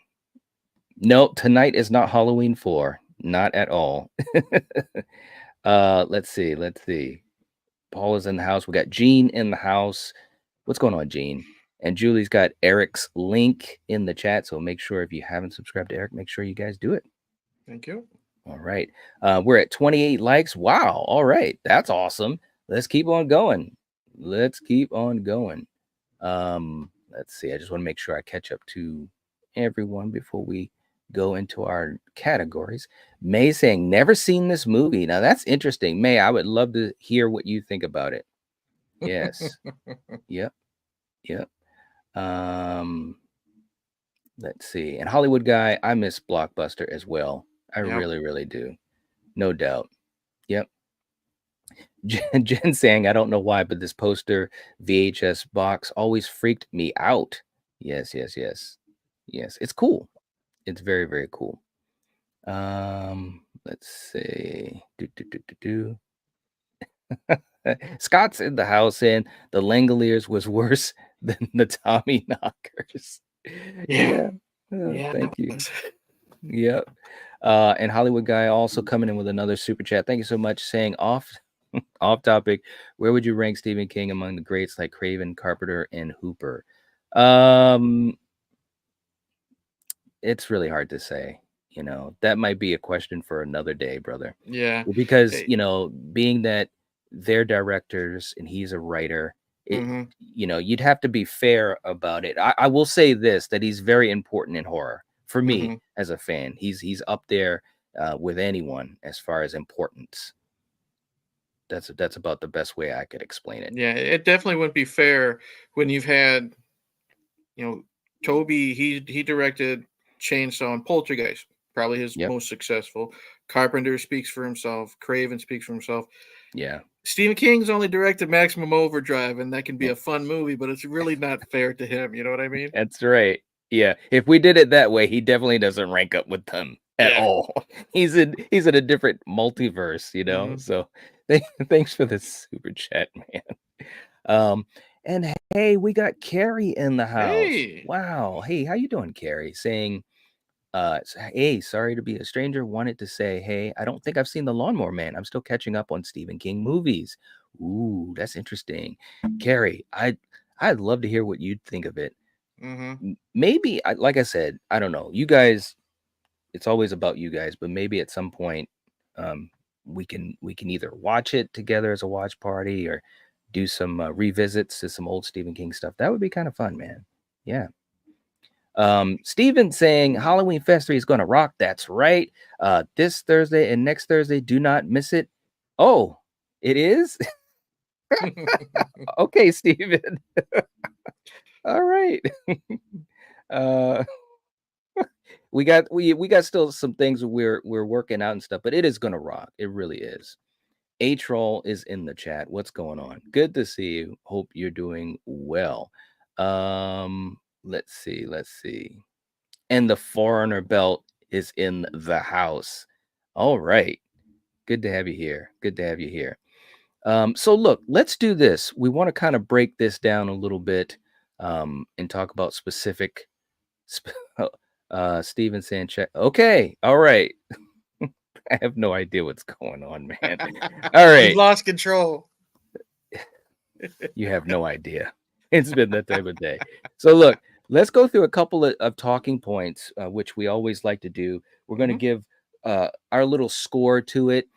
no, tonight is not Halloween 4. Not at all. Let's see. Let's see. Paul is in the house. We got Gene in the house. What's going on, Gene? And Julie's got Eric's link in the chat. So make sure if you haven't subscribed to Eric, make sure you guys do it. Thank you. All right. We're at 28 likes. Wow. All right. That's awesome. Let's keep on going. Let's keep on going. Let's see. I just want to make sure I catch up to everyone before we go into our categories. May saying, never seen this movie. Now that's interesting. May, I would love to hear what you think about it. Yes. Yep. Yep. Um, let's see. And Hollywood Guy, I miss Blockbuster as well. I Yep. really, really do. No doubt. Yep. Jen saying, I don't know why, but this poster VHS box always freaked me out. Yes, yes, yes. Yes, it's cool. It's very, very cool. Let's see. Scott's in the house and the Langoliers was worse than the Tommy Knockers. Yeah. Yeah. Oh, Yeah. thank you. Yep. And Hollywood Guy also coming in with another super chat. Thank you so much. Saying off topic, where would you rank Stephen King among the greats like Craven, Carpenter, and Hooper? It's really hard to say. That might be a question for another day, brother. Yeah. Because, Hey. being that they're directors and he's a writer, Mm-hmm. you'd have to be fair about it. I will say this, that he's very important in horror for me Mm-hmm. as a fan. He's up there with anyone as far as importance. That's about the best way I could explain it. Yeah. It definitely wouldn't be fair when you've had, you know, Toby. He directed Chainsaw and Poltergeist, probably his Yep. most successful. Carpenter speaks for himself. Craven speaks for himself. Yeah. Stephen King's only directed Maximum Overdrive, and that can be a fun movie, but it's really not fair to him. You know what I mean? That's right. Yeah. If we did it that way, he definitely doesn't rank up with them at Yeah. all. He's in a different multiverse, Mm-hmm. So thanks for the super chat, man. And hey, we got Carrie in the house. Hey. Wow. Hey, how you doing, Carrie? Saying, hey, sorry to be a stranger. Wanted to say, hey, I don't think I've seen The Lawnmower Man. I'm still catching up on Stephen King movies. Ooh, that's interesting. Carrie, I'd love to hear what you'd think of it. Mm-hmm. Maybe, like I said, I don't know. You guys, it's always about you guys, but maybe at some point, um, we can either watch it together as a watch party or do some revisits to some old Stephen King stuff. That would be kind of fun, man. Yeah. Steven saying Halloween Fest 3 is going to rock. That's right. This Thursday and next Thursday, do not miss it. Oh, it is? Okay, Steven. All right. uh we got still some things we're working out and stuff, but it is going to rock. It really is. A-Troll is in the chat. What's going on? Good to see you. Hope you're doing well. Let's see. And the Foreigner Belt is in the house. All right. Good to have you here. Good to have you here. So look, let's do this. We want to kind of break this down a little bit and talk about specific Steven Sanchez. Okay. All right. I have no idea what's going on, man. All You've right. lost control. You have no idea. It's been that type of day. So look, let's go through a couple of talking points, which we always like to do. We're going to Mhm. give our little score to it.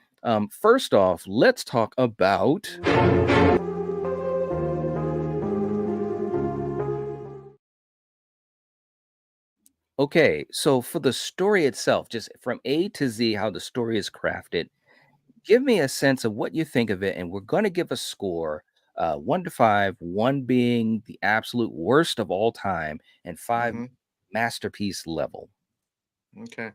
First off, let's talk about. Okay, so for the story itself, just from A to Z, how the story is crafted, give me a sense of what you think of it, and we're going to give a score, 1 to 5, 1 being the absolute worst of all time, and 5 Mhm. masterpiece level. Okay.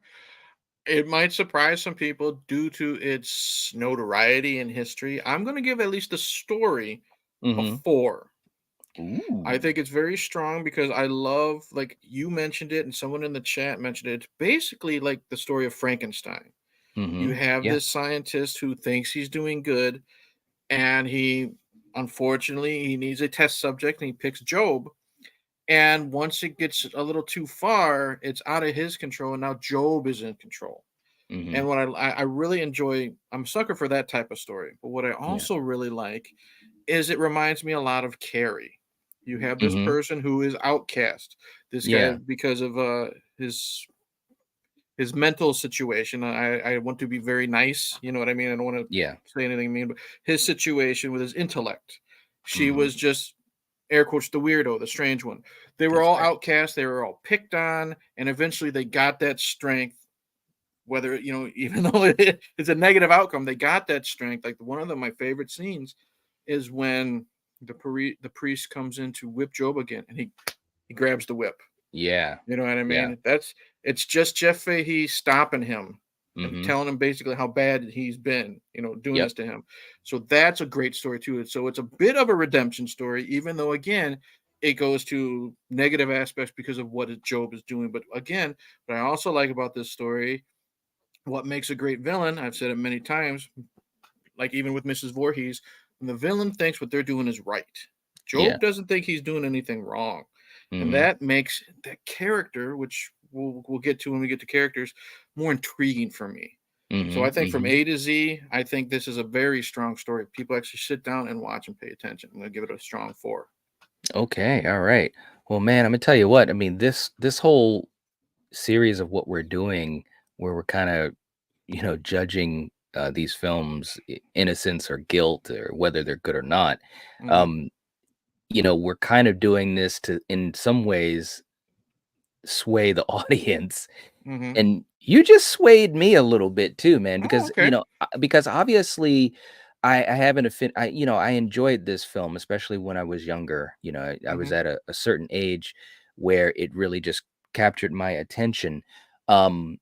It might surprise some people due to its notoriety in history. I'm going to give at least the story a Hmm. 4. I Ooh. think it's very strong because I love, like you mentioned it, and someone in the chat mentioned it. It's basically like the story of Frankenstein. You Hmm. have Yeah. this scientist who thinks he's doing good, and he, unfortunately, he needs a test subject, and he picks Job. And once it gets a little too far, it's out of his control, and now Job is in control. Hmm. And what I really enjoy, I'm a sucker for that type of story. But what I Yeah. also really like is it reminds me a lot of Carrie. You have this Hmm. person who is outcast. This guy, Yeah. because of his mental situation. I want to be very nice. You know what I mean? I don't want to Yeah. say anything mean, but his situation with his intellect. She Hmm. was just air quotes the weirdo, the strange one. They were That's all right. outcasts. They were all picked on, and eventually they got that strength. Whether even though it's a negative outcome, they got that strength. Like one of my favorite scenes is when the priest comes in to whip Job again, and he grabs the whip. Yeah. You know what I Yeah. mean? It's just Jeff Fahey stopping him and Hmm. telling him basically how bad he's been, doing Yep. this to him. So that's a great story too. So it's a bit of a redemption story, even though again it goes to negative aspects because of what Job is doing. But again, what I also like about this story, what makes a great villain, I've said it many times, like even with Mrs. Voorhees, when the villain thinks what they're doing is right. Yeah. Job doesn't think he's doing anything wrong. And Hmm. that makes that character, which we'll get to when we get to characters, more intriguing for me. So Hmm. I think from Hmm. A to Z, I think this is a very strong story. People actually sit down and watch and pay attention. I'm gonna give it a strong 4. Okay. All right. Well, man, I'm gonna tell you what. I mean, this whole series of what we're doing, where we're kind of judging these films innocence or guilt or whether they're good or not. Mm-hmm. um we're kind of doing this to in some ways sway the audience, Mm-hmm. and you just swayed me a little bit too, man, Oh, because okay. because obviously I have an I enjoyed this film, especially when I was younger. I was Mm-hmm. at a certain age where it really just captured my attention. um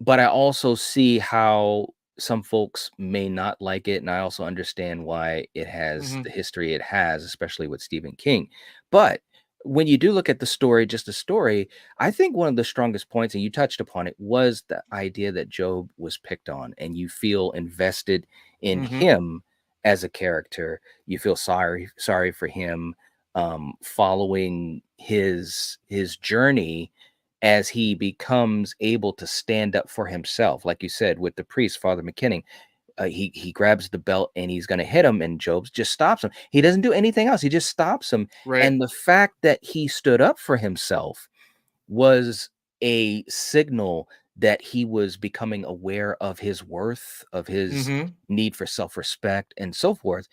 but I also see how some folks may not like it, and I also understand why it has Mm-hmm. the history it has, especially with Stephen King. But when you do look at the story, just a story, I think one of the strongest points, and you touched upon it, was the idea that Job was picked on, and you feel invested in Mm-hmm. him as a character. You feel sorry for him, following his journey as he becomes able to stand up for himself. Like you said, with the priest, Father McKinnon, he grabs the belt and he's going to hit him, and Job just stops him. He doesn't do anything else. He just stops him. Right. And the fact that he stood up for himself was a signal that he was becoming aware of his worth, of his Mm-hmm. need for self-respect, and so forth,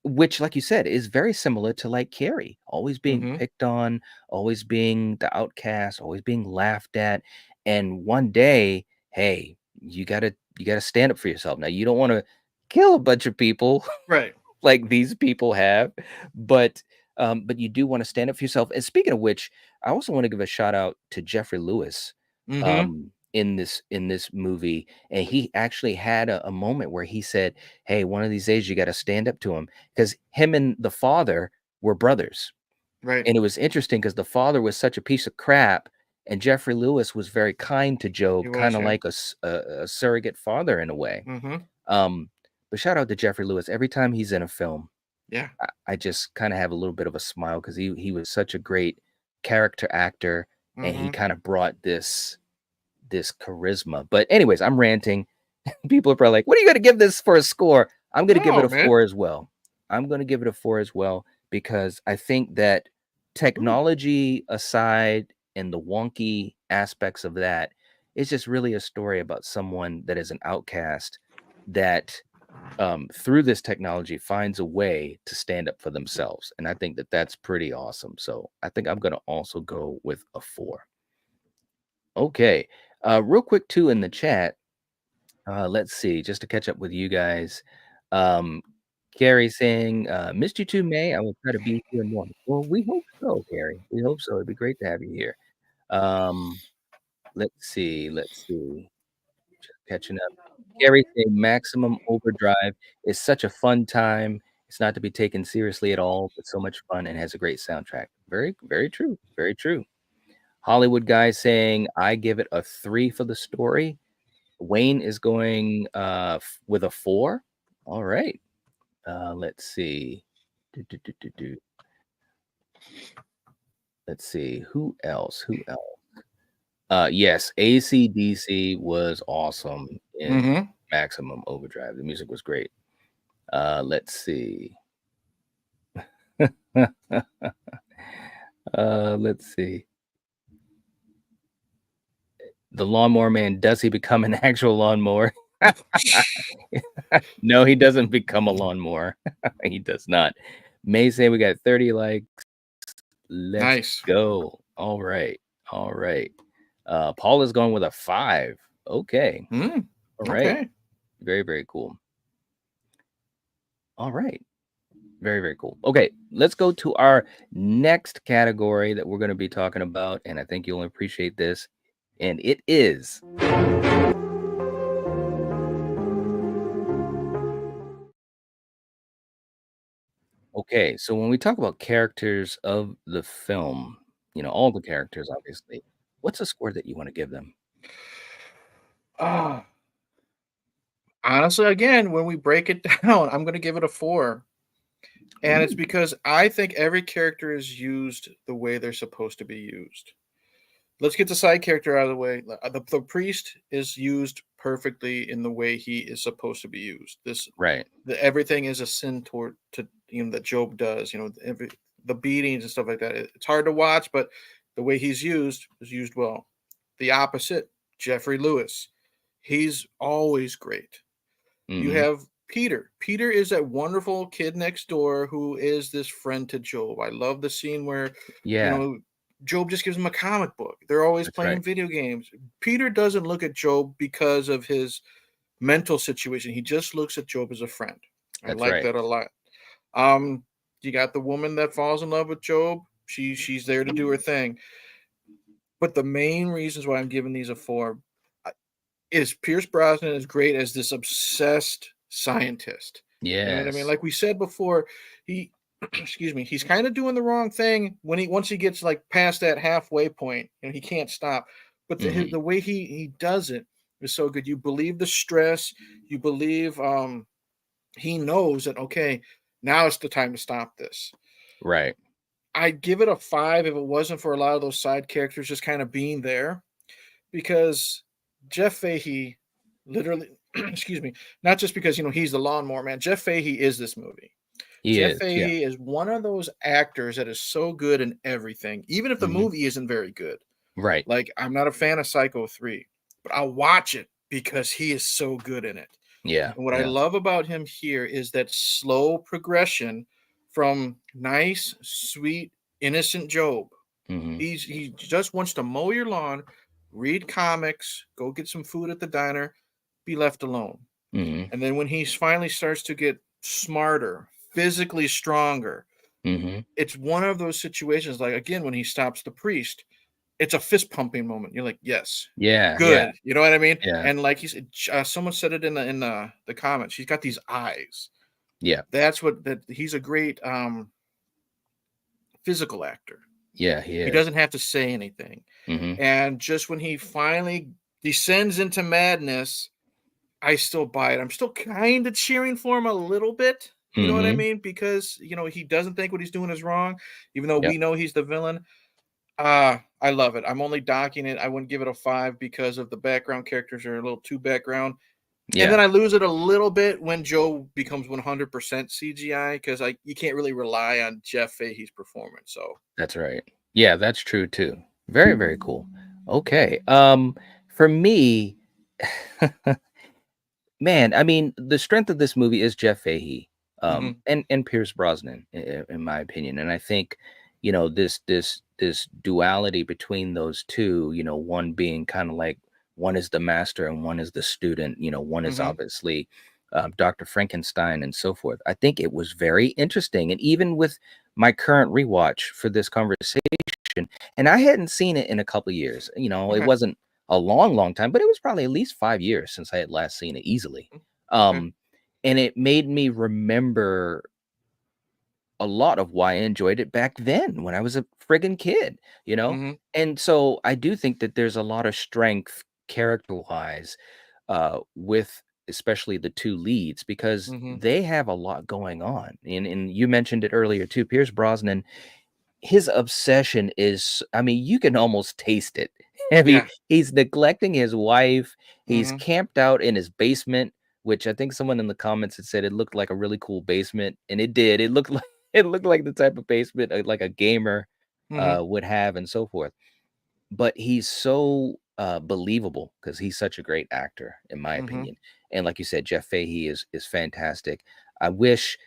which, like you said, is very similar to like Carrie, always being Mm-hmm. picked on, always being the outcast, always being laughed at. And one day, hey, you gotta stand up for yourself. Now you don't want to kill a bunch of people Right. like these people have, but you do want to stand up for yourself. And speaking of which, I also want to give a shout out to Jeffrey Lewis Mm-hmm. in this movie. And he actually had a moment where he said, hey, one of these days you got to stand up to him, because him and the father were brothers. Right. And it was interesting because the father was such a piece of crap, and Jeffrey Lewis was very kind to He Job, kind was, of yeah. like a surrogate father in a way. Mm-hmm. um but shout out to Jeffrey Lewis. Every time he's in a film, Yeah. I just kind of have a little bit of a smile, because he was such a great character actor, and he Mm-hmm. kind of brought this charisma. But anyways, I'm ranting. People are probably like, "What are you going to give this for a score?" I'm going to give it No, a man. 4 as well. I'm going to give it a 4 as well because I think that Ooh. technology aside and the wonky aspects of that, it's just really a story about someone that is an outcast that through this technology finds a way to stand up for themselves. And I think that that's pretty awesome. So I think I'm going to also go with a 4. Okay. Real quick, too, in the chat, let's see, just to catch up with you guys. Um, Carrie saying, missed you too, May. I will try to be here more. Well, we hope so, Carrie. We hope so. It'd be great to have you here. Um, let's see. Just catching up. Carrie saying Maximum Overdrive is such a fun time. It's not to be taken seriously at all, but so much fun and has a great soundtrack. Very, very true. Very true. Hollywood guy saying I give it a 3 for the story. Wayne is going with a 4. All right. Let's see. Do, do, do, do, do. Let's see. Who else? Who else? Yes, AC/DC was awesome in Mm-hmm. Maximum Overdrive. The music was great. Let's see. Let's see. The Lawnmower Man, does he become an actual lawnmower? No, he doesn't become a lawnmower. He does not. May say we got 30 likes. Let's Nice. go. All right. All right. Paul is going with a 5. Okay. Mm, All right. okay. Very, very cool. All right. Very, very cool. Okay, let's go to our next category that we're going to be talking about, and I think you'll appreciate this. And it is okay. So when we talk about characters of the film, all the characters, obviously, what's a score that you want to give them? Ah, honestly, again, when we break it down, I'm going to give it a 4. And it's Ooh, because I think every character is used the way they're supposed to be used. Let's get the side character out of the way. The priest is used perfectly in the way he is supposed to be used. right. Everything is a sin toward to that Job does. The beatings and stuff like that. It's hard to watch, but the way he's used is used well. The opposite, Jeffrey Lewis, he's always great. You Hmm. have Peter. Peter is that wonderful kid next door who is this friend to Job. I love the scene where, you Yeah, know, Job just gives him a comic book. They're always that's right. playing video games. Peter doesn't look at Job because of his mental situation. He just looks at Job as a friend. I That's like right. that a lot. Um, you got the woman that falls in love with Job. She's there to do her thing. But the main reasons why I'm giving these a 4 is Pierce Brosnan is great as this obsessed scientist. You know what I mean? Yes. Like we said before, he excuse me, he's kind of doing the wrong thing when he once he gets like past that halfway point, and he can't stop. But Hmm. the way he does it is so good. You believe the stress, you believe he knows that okay, now it's the time to stop this. Right. I'd give it a 5 if it wasn't for a lot of those side characters just kind of being there because Jeff Fahey literally, excuse me, not just because he's the lawnmower man. Jeff Fahey is this movie. He Jeff is. Yeah. Fahey is one of those actors that is so good in everything, even if the Hmm. movie isn't very good. Right. Like I'm not a fan of Psycho 3, but I'll watch it because he is so good in it. Yeah. And what I Yeah. love about him here is that slow progression from nice, sweet, innocent Job. Hmm. He just wants to mow your lawn, read comics, go get some food at the diner, be left alone. Hmm. And then when he finally starts to get smarter, physically stronger, Hmm. it's one of those situations like again when he stops the priest, it's a fist pumping moment. You're like, yes, Yeah. Yeah. good. You know what I mean? Yeah. And like he said, someone said it in the comments. He's got these eyes. Yeah. That's what that he's a great physical actor. Yeah. He He is. doesn't have to say anything. Hmm. And just when he finally descends into madness, I still buy it. I'm still kind of cheering for him a little bit. You know what I Hmm. mean? Because he doesn't think what he's doing is wrong, even though Yep. we know he's the villain. I love it. I'm only docking it. I wouldn't give it a 5 because of the background characters are a little too background. And then Yeah, I lose it a little bit when Joe becomes 100% CGI because you can't really rely on Jeff Fahey's performance. So, that's right. Yeah, that's true too. Very, very cool. Okay. For me, man, I mean, the strength of this movie is Jeff Fahey, hmm and Pierce Brosnan, in my opinion. And I think, this duality between those two, one being kind of like one is the master and one is the student. One is hmm obviously Dr. Frankenstein and so forth. I think it was very interesting, and even with my current rewatch for this conversation, and I hadn't seen it in a couple years. It okay, wasn't a long, long time, but it was probably at least 5 years since I had last seen it easily. okay, Um, and it made me remember a lot of why I enjoyed it back then when I was a friggin' kid, you know? hmm And so I do think that there's a lot of strength character-wise with especially the two leads because hmm they have a lot going on. And you mentioned it earlier too. Pierce Brosnan, his obsession is, I mean, you can almost taste it. I mean, yeah, he's neglecting his wife. He's hmm camped out in his basement, which I think someone in the comments had said it looked like a really cool basement, and it did. It looked like it looked like the type of basement like a gamer hmm would have, and so forth. But he's so, believable because he's such a great actor, in my hmm opinion, and like you said, Jeff Fahey is fantastic. I wish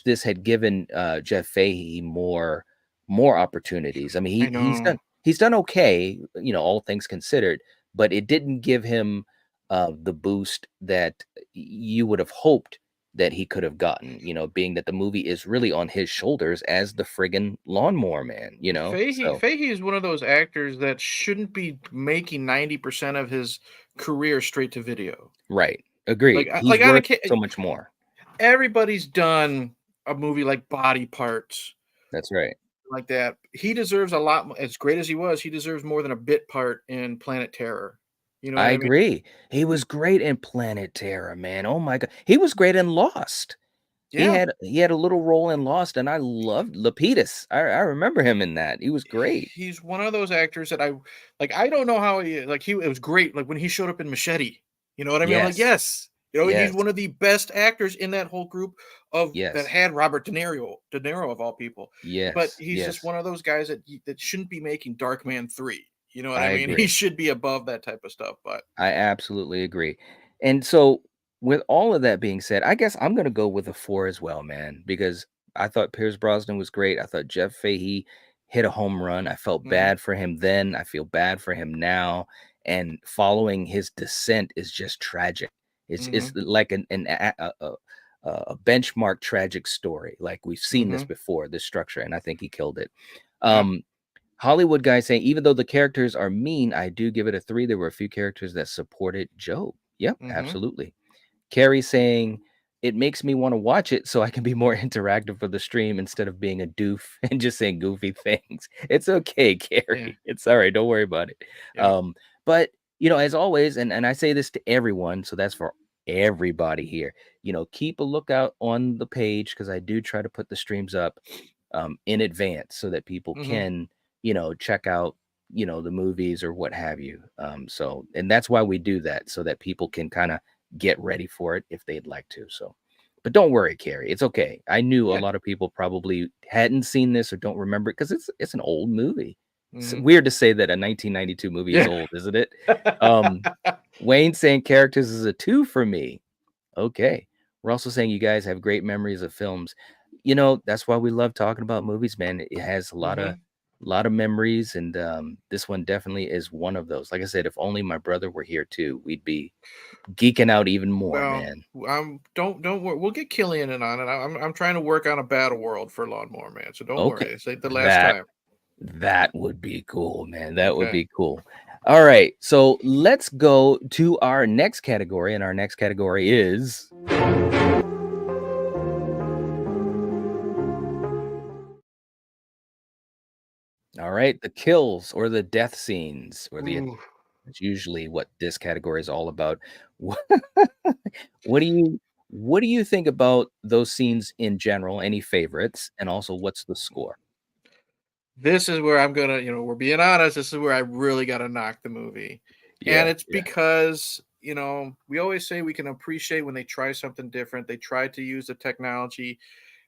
this had given, Jeff Fahey more opportunities. I mean, I he's know. he's done okay, all things considered, but it didn't give him, the boost that you would have hoped that he could have gotten, being that the movie is really on his shoulders as the friggin' Lawnmower Man, Fahey So Fahey is one of those actors that shouldn't be making 90% of his career straight to video. right. Agreed. He's Like on a worth so ca- much more. everybody's done a movie like Body Parts That's right. like that. He deserves a lot as great as he was, he deserves more than a bit part in Planet Terror. You know what I I mean? agree. He He's was great in Planet Terror, man. Oh my god. He was great in Lost. yeah, He had a little role in Lost, and I loved Lapidus. I remember him in that. He was great. he's one of those actors that I don't know how he like he it was great like when he showed up in Machete. You know what I mean? I'm like, Yes. yes. You know, he's Yes. one of the best actors in that whole group of that Yes. had Robert De Niro of all people. But Yes. he's just Yes. one of those guys that shouldn't be making Darkman 3. You know what I I mean? He agree. should be above that type of stuff. But I absolutely agree. And so, with all of that being said, I guess I'm gonna go with a 4 as well, man, because I thought Pierce Brosnan was great. I thought Jeff Fahey hit a home run. I felt mhm, bad for him then. I feel bad for him now. And following his descent is just tragic. It's mhm, like a benchmark tragic story. Like we've seen this mhm, before, this structure, and I think he killed it. yeah, Um, Hollywood guy saying, even though the characters are mean, I do give it a 3. There were a few characters that supported Joe. Yep, mhm, absolutely. Carrie saying, it makes me want to watch it so I can be more interactive for the stream instead of being a doof and just saying goofy things. It's okay, yeah, Carrie. It's all right. Don't worry about it. yeah, Um, but as always, and I say this to everyone, so that's for everybody here. Keep a lookout on the page because I do try to put the streams up in advance so that people mhm, can, check out, the movies or what have you. So, and that's why we do that so that people can kind of get ready for it if they'd like to. So, but don't worry, Carrie. It's okay. I knew a yeah, lot of people probably hadn't seen this or don't remember it because it's an old movie. It's mhm, weird to say that a 1992 movie is yeah. old, isn't it? Wayne saying characters is a 2 for me. Okay. We're also saying you guys have great memories of films. That's why we love talking about movies, man. It has Mhm. a lot of memories, and this one definitely is one of those. Like I said, if only my brother were here too, we'd be geeking out even more, Well, man. don't worry. We'll get Killian in on it. I'm trying to work on a battle world for Lawnmower Man, so don't Okay. worry. This ain't the last That time. that would be cool, man. That would Okay. be cool. All right. So let's go to our next category, and our next category is all right, the kills or the death scenes or the Ooh. It's usually what this category is all about. What what do you think about those scenes in general? Any favorites? And also, what's the score? This is where I'm gonna, we're being honest. This is where I really got to knock the movie, and Yeah, it's yeah. because we always say we can appreciate when they try something different. They tried to use the technology,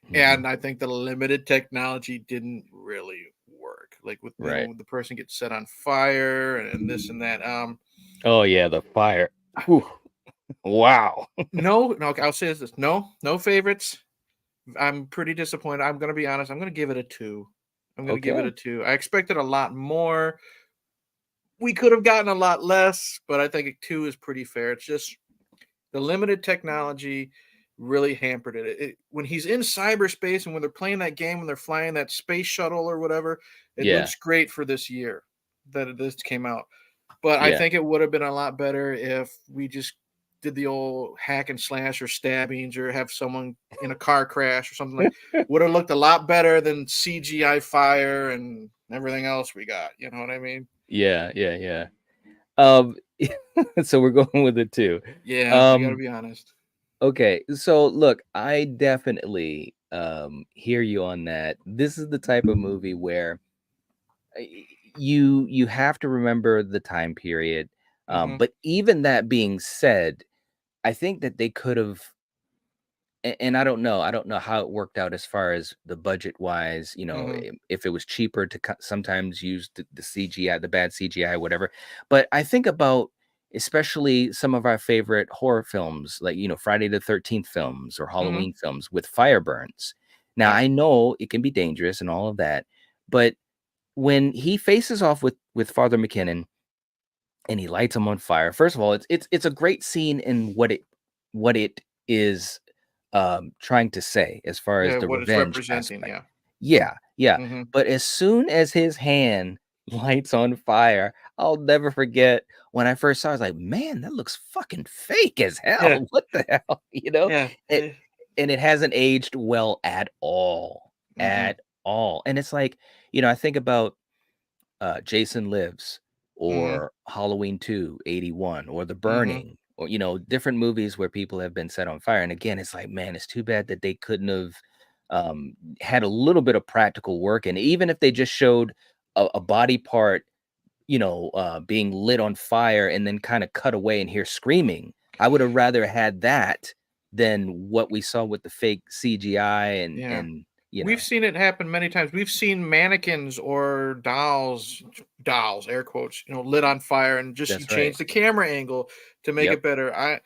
Mhm. and I think the limited technology didn't really work. Like with Right. the person gets set on fire and this and that. Oh, yeah, the fire. Whew. Wow. No, I'll say this: no favorites. I'm pretty disappointed. I'm gonna be honest. I'm gonna give it a 2. I'm gonna give it a Okay. 2. I expected a lot more. We could have gotten a lot less, but I think a 2 is pretty fair. It's just the limited technology really hampered it. When he's in cyberspace and when they're playing that game, when they're flying that space shuttle or whatever, it Yeah. looks great for this year that this came out. But I Yeah. think it would have been a lot better if we just did the old hack and slash or stabbings or have someone in a car crash or something like would have looked a lot better than CGI fire and everything else we got. You know what I mean? Yeah, yeah, yeah. Um, so we're going with it too. Yeah, I got to Um, be honest. okay, so look, I definitely hear you on that. This is the type of movie where you have to remember the time period. Mhm. But even that being said, I think that they could have and I don't know how it worked out as far as the budget wise, Mhm. if it was cheaper to sometimes use the CGI, the bad CGI, whatever. But I think about especially some of our favorite horror films, like, Friday the 13th films or Mhm. Halloween films with fire burns. Now, Right. I know it can be dangerous and all of that, but when he faces off with Father McKinnon and he lights him on fire, first of all, it's a great scene in what it is trying to say as far as Yeah, the what it's revenge representing, aspect. yeah. Yeah, yeah. Mhm. But as soon as his hand lights on fire, I'll never forget when I first saw it, I was like, man, that looks fucking fake as Yeah, hell. What the hell? yeah, It and it hasn't aged well at all. mhm, At all. And it's like, I think about Jason Lives mhm, or Halloween 2, 81, or The mhm, Burning, or, different movies where people have been set on fire. And again, it's like, man, it's too bad that they couldn't have had a little bit of practical work. And even if they just showed a body part, being lit on fire and then kind of cut away and hear screaming, I would have rather had that than what we saw with the fake CGI yeah. you We've know, seen it happen many times. We've seen mannequins or dolls, air quotes, lit on fire and just you that's right. change the camera angle to make Yep. it better.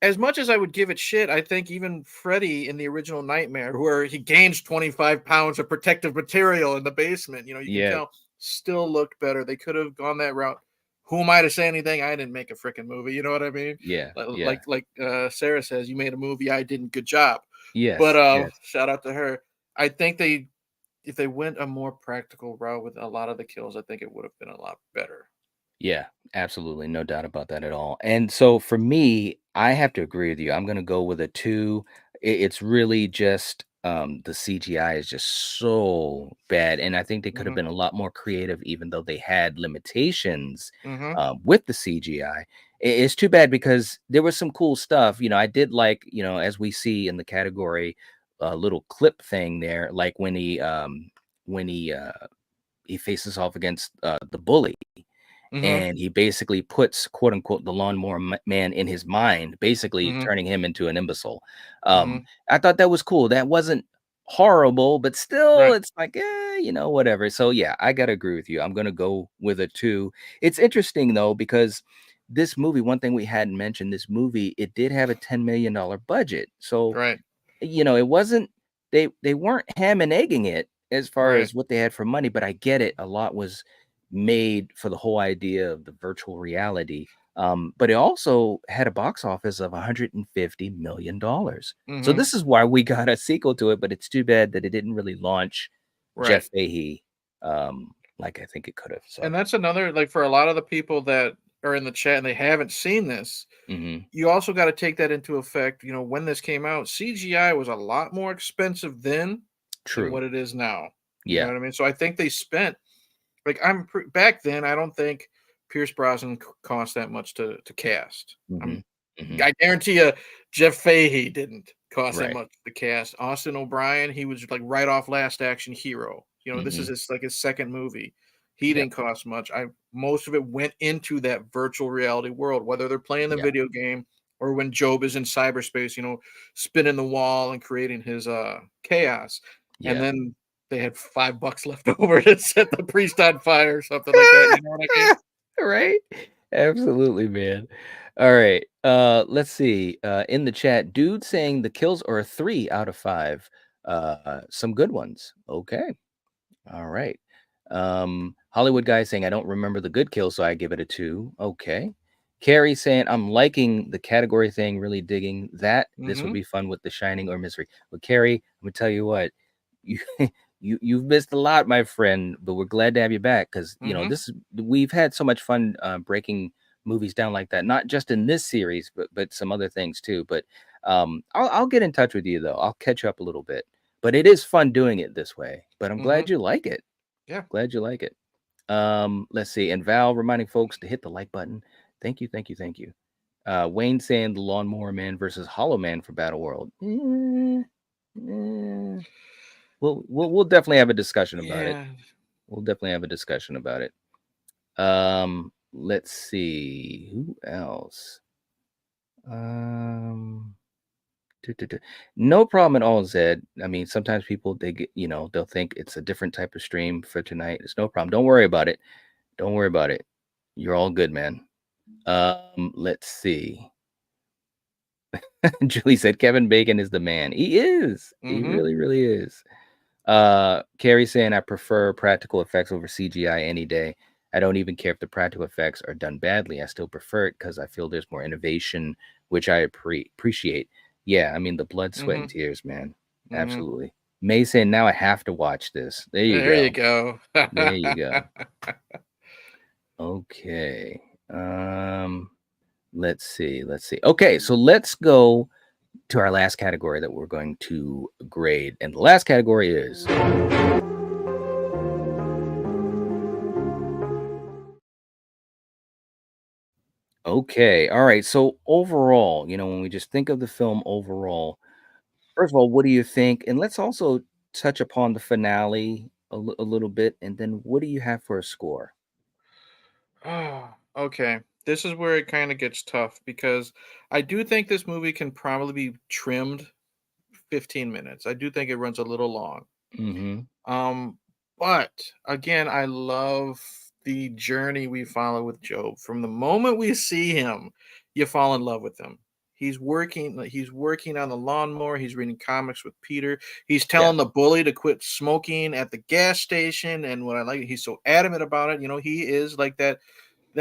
As much as I would give it shit, I think even Freddy in the original Nightmare, where he gains 25 pounds of protective material in the basement, you can Yeah. tell still looked better. They could have gone that route. Who am I to say anything? I didn't make a freaking movie. You know what I mean? Yeah. Yeah. Like Sarah says, you made a movie. I didn't. Good job. But Yes. Yes. shout out to her. I think if they went a more practical route with a lot of the kills, I think it would have been a lot better. Yeah, absolutely. No doubt about that at all. And so for me, I have to agree with you. I'm going to go with a 2. It's really just the CGI is just so bad. And I think they could have Hmm. been a lot more creative, even though they had limitations Hmm. with the CGI. It's too bad because there was some cool stuff. I did like, as we see in the category, little clip thing there, like when he faces off against the bully Hmm. and he basically puts quote unquote the lawnmower man in his mind, basically Hmm. turning him into an imbecile. Hmm. I thought that was cool. That wasn't horrible, but still, Right. it's like, whatever. So yeah, I gotta agree with you. I'm gonna go with a 2. It's interesting though because this movie, one thing we hadn't mentioned, this movie, it did have a $10 million budget. So Right. it wasn't they weren't ham and egging it as far Right. as what they had for money, but I get it. A lot was made for the whole idea of the virtual reality. But it also had a box office of $150 million. So Hmm. this is why we got a sequel to it, but it's too bad that it didn't really launch Right. Jeff Fahey like I think it could have. And So that's another like for a lot of the people that are in the chat and they haven't seen this, mhm, you also got to take that into effect. When this came out, CGI was a lot more expensive then than true. what it is now. You know Yeah. what I mean? So I think they spent like back then. I don't think Pierce Brosnan cost that much to cast. Hmm. Hmm. I guarantee you, Jeff Fahey didn't cost that Right. much to cast. Austin O'Brien, he was like right off Last Action Hero. This is Hmm. his second movie. He Yep. didn't cost much. Most of it went into that virtual reality world, whether they're playing the Yeah. video game or when Job is in cyberspace, spinning the wall and creating his chaos. And Yeah. then they had $5 left over to set the priest on fire or something like that. You know what I mean? Right? Absolutely, man. All right. Let's see. In the chat, dude saying the kills are a 3 out of 5. Some good ones. Okay. All right. Hollywood guy saying I don't remember the good kill, so I give it a 2. Okay. Carrie saying I'm liking the category thing, really digging that. This would Mm-hmm. be fun with The Shining or Misery. But Carrie, I'm gonna tell you what, you you've missed a lot, my friend. But we're glad to have you back because Mm-hmm. we've had so much fun breaking movies down like that. Not just in this series, but some other things too. But I'll get in touch with you though. I'll catch up a little bit. But it is fun doing it this way. But I'm Mm-hmm. glad you like it. Yeah. Glad you like it. Let's see. And Val reminding folks to hit the like button. Thank you, thank you, thank you. Wayne saying the Lawnmower Man versus Hollow Man for Battle World. We'll definitely have a discussion about it. Yeah. We'll definitely have a discussion about it. Let's see. Who else? Um No problem at all, Zed. I mean, sometimes people they get, they'll think it's a different type of stream for tonight. It's no problem. Don't worry about it. Don't worry about it. You're all good, man. Let's see. Julie said Kevin Bacon is the man. He is. He Mm-hmm. really, really is. Carrie saying I prefer practical effects over CGI any day. I don't even care if the practical effects are done badly. I still prefer it because I feel there's more innovation, which I appreciate. Yeah, I mean the blood, sweat, Mm-hmm. and tears, man. Mm-hmm. Absolutely. May saying now I have to watch this. There you There you go. go. There you go. Okay. Let's see. Let's see. Okay, so let's go to our last category that we're going to grade. And the last category is okay. All right. So overall, when we just think of the film overall, first of all, what do you think? And let's also touch upon the finale a little bit. And then what do you have for a score? Okay. This is where it kind of gets tough because I do think this movie can probably be trimmed 15 minutes. I do think it runs a little long. Mm-hmm. Um, but again, I love the journey we follow with Job. From the moment we see him, you fall in love with him. He's working on the lawnmower, he's reading comics with Peter. He's Yeah. telling the bully to quit smoking at the gas station. And what I like, he's so adamant about it. He is like that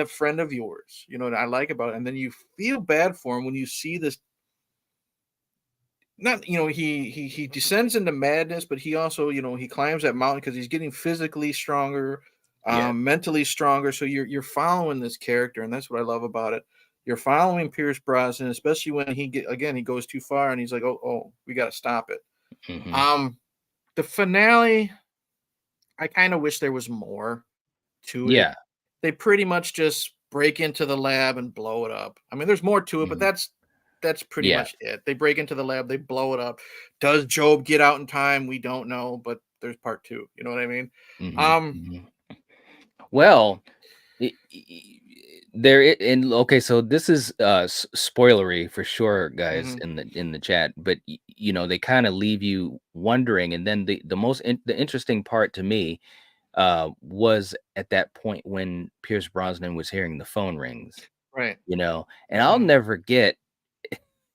friend of yours, that I like about it. And then you feel bad for him when you see this. Not, he descends into madness, but he also, he climbs that mountain because he's getting physically stronger, Yeah. mentally stronger. So you're following this character, and that's what I love about it. You're following Pierce Brosnan, especially when he goes too far, and he's like, oh, we got to stop it. Mm-hmm. Um, the finale, I kind of wish there was more to it. Yeah. They pretty much just break into the lab and blow it up. I mean, there's more to it, but Mm-hmm. that's pretty Yeah. much it. They break into the lab, they blow it up. Does Job get out in time? We don't know, but there's part two. You know what I mean? Mm-hmm. Um, Mm-hmm. Well, and okay, so this is spoilery for sure, guys, mhm, in the chat, but they kind of leave you wondering, and then the interesting part to me was at that point when Pierce Brosnan was hearing the phone rings, right. and I'll Mhm, never get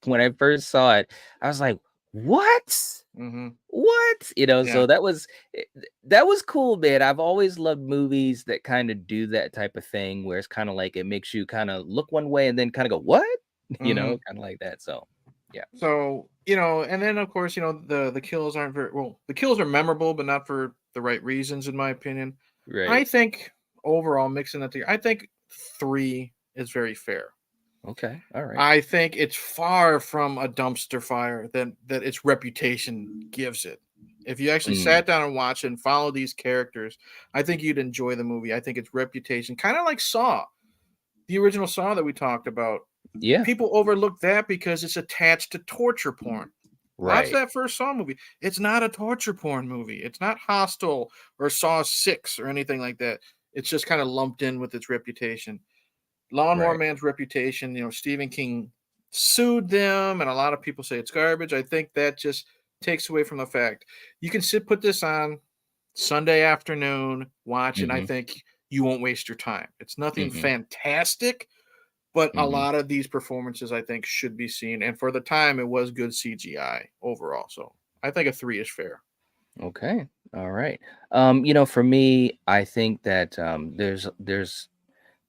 when I first saw it, I was like, what? mhm, What? yeah. So that was cool, man. I've always loved movies that kind of do that type of thing where it's kind of like it makes you kind of look one way and then kind of go, what? Mhm. Kind of like that. So, yeah. So, and then of course, the kills aren't very well. The kills are memorable, but not for the right reasons, in my opinion. I Right. think overall, mixing that together, I think three is very fair. Okay. All right. I think it's far from a dumpster fire that its reputation gives it. If you actually Mm, sat down and watched and follow these characters, I think you'd enjoy the movie. I think its reputation, kind of like Saw, the original Saw that we talked about. yeah. People overlook that because it's attached to torture porn. Watch Right. that first Saw movie. It's not a torture porn movie. It's not Hostel or Saw 6 or anything like that. it's just kind of lumped in with its reputation. Lawnmower Right. Man's reputation, Stephen King sued them, and a lot of people say it's garbage. I think that just takes away from the fact you can put this on Sunday afternoon, watch, and I Mm-hmm. think you won't waste your time. It's nothing Mm-hmm. fantastic, but a Mm-hmm. lot of these performances I think should be seen. And for the time, it was good CGI overall. So I think a 3 is fair. Okay. All right. For me, I think that there's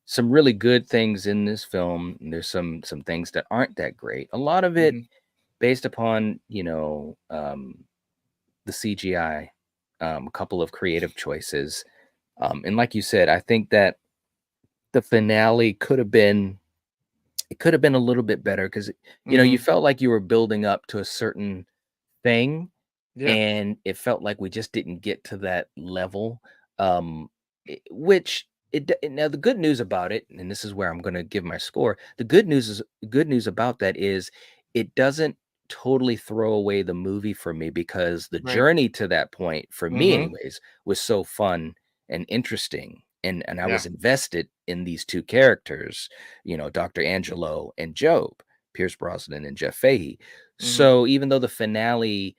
some really good things in this film. And there's some things that aren't that great. A lot of it Hmm. based upon the CGI, a couple of creative choices, and like you said, I think that the finale could have been a little bit better because you Hmm. felt like you were building up to a certain thing, Yeah. and it felt like we just didn't get to that level, which now the good news about it, and this is where I'm going to give my score. Good news about that is it doesn't totally throw away the movie for me because the Right. journey to that point for me Hmm. anyways was so fun and interesting, and I Yeah. was invested in these two characters, Dr. Angelo and Job, Pierce Brosnan and Jeff Fahey. Hmm. So even though the finale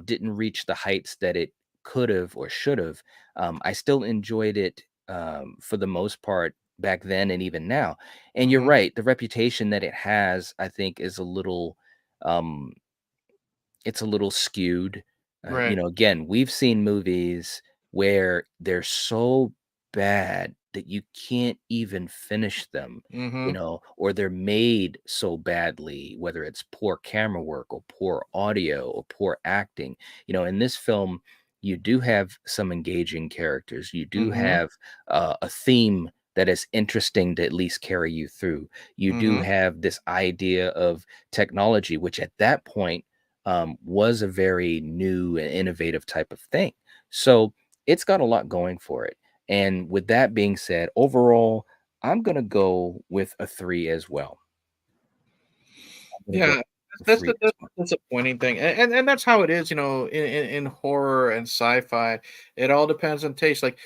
didn't reach the heights that it could have or should have, I still enjoyed it for the most part back then and even now. And you're Hmm. right, the reputation that it has, I think, is um, it's a little skewed. Right. Again, we've seen movies where they're so bad that you can't even finish them, Hmm. or they're made so badly, whether it's poor camera work or poor audio or poor acting. In this film, you do have some engaging characters. You do Hmm. have a theme that is interesting to at least carry you through. You do Hmm. have this idea of technology, which at that point was a very new and innovative type of thing. So it's got a lot going for it. And with that being said, overall, I'm going to go with a 3 as well. I'm going to go Yeah. with a That's 3 the, as that's the disappointing thing, and that's how it is, in horror and sci-fi. It all depends on taste. Like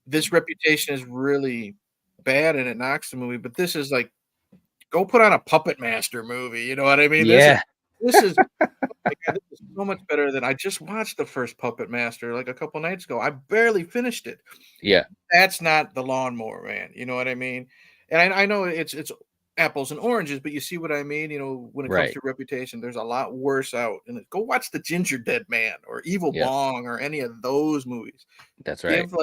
this reputation is really bad, and it knocks the movie. But this is like, go put on a Puppet Master movie. You know what I mean? Yeah. This is oh my god, this is so much better than I just watched the first Puppet Master like a couple nights ago. I barely finished it. Yeah. That's not the Lawnmower Man, you know what I mean? And I know it's apples and oranges, but you see what I mean? When it comes Right. to reputation, there's a lot worse out. And go watch The Ginger Dead Man or Evil Yeah. Bong or any of those movies. That's right. Give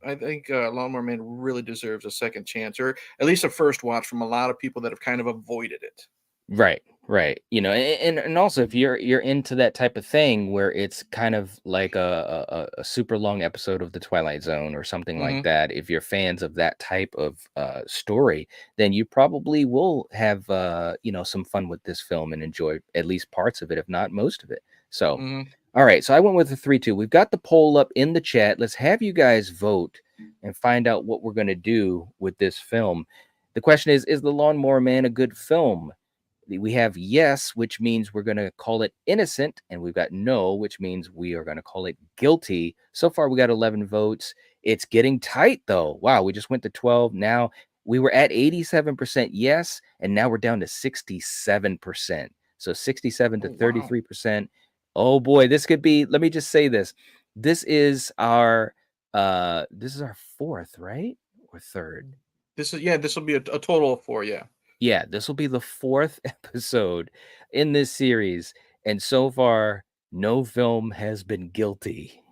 I think Lawnmower Man really deserves a second chance, or at least a first watch from a lot of people that have kind of avoided it. Right, right. And also if you're into that type of thing where it's kind of like a super long episode of The Twilight Zone or something like Hmm. that, if you're fans of that type of story, then you probably will have some fun with this film and enjoy at least parts of it, if not most of it. So, Hmm. all right. So I went with a 3-2. We've got the poll up in the chat. Let's have you guys vote and find out what we're going to do with this film. The question is The Lawnmower Man a good film? We have yes, which means we're going to call it innocent, and we've got no, which means we are going to call it guilty. So far, we got 11 votes. It's getting tight, though. Wow, we just went to 12. Now we were at 87% yes, and now we're down to 67%. So 67 to Oh wow. 33%. Oh boy, this could be. Let me just say this. This is our fourth, right? Or third? This will be a total of 4, yeah. Yeah, this will be the fourth episode in this series, and so far, no film has been guilty.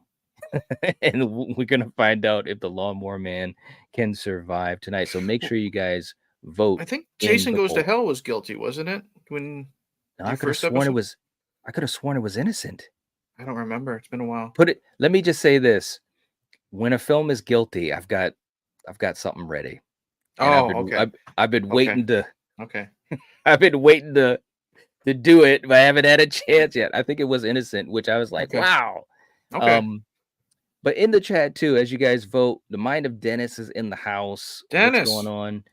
And we're gonna find out if the Lawnmower Man can survive tonight. So make Well, sure you guys vote I think in Jason the Goes to poll. Hell was guilty, wasn't it? When Now, the first episode? I could have sworn it was innocent. I don't remember. It's been a while. Let me just say this. When a film is guilty, I've got something ready. And Oh, okay. I've been Okay. waiting to Okay. I've been waiting to do it, but I haven't had a chance yet. I think it was innocent, which I was like, Okay. wow. Okay. Um, but in the chat too, as you guys vote, the mind of Dennis is in the house. What's going Dennis. on?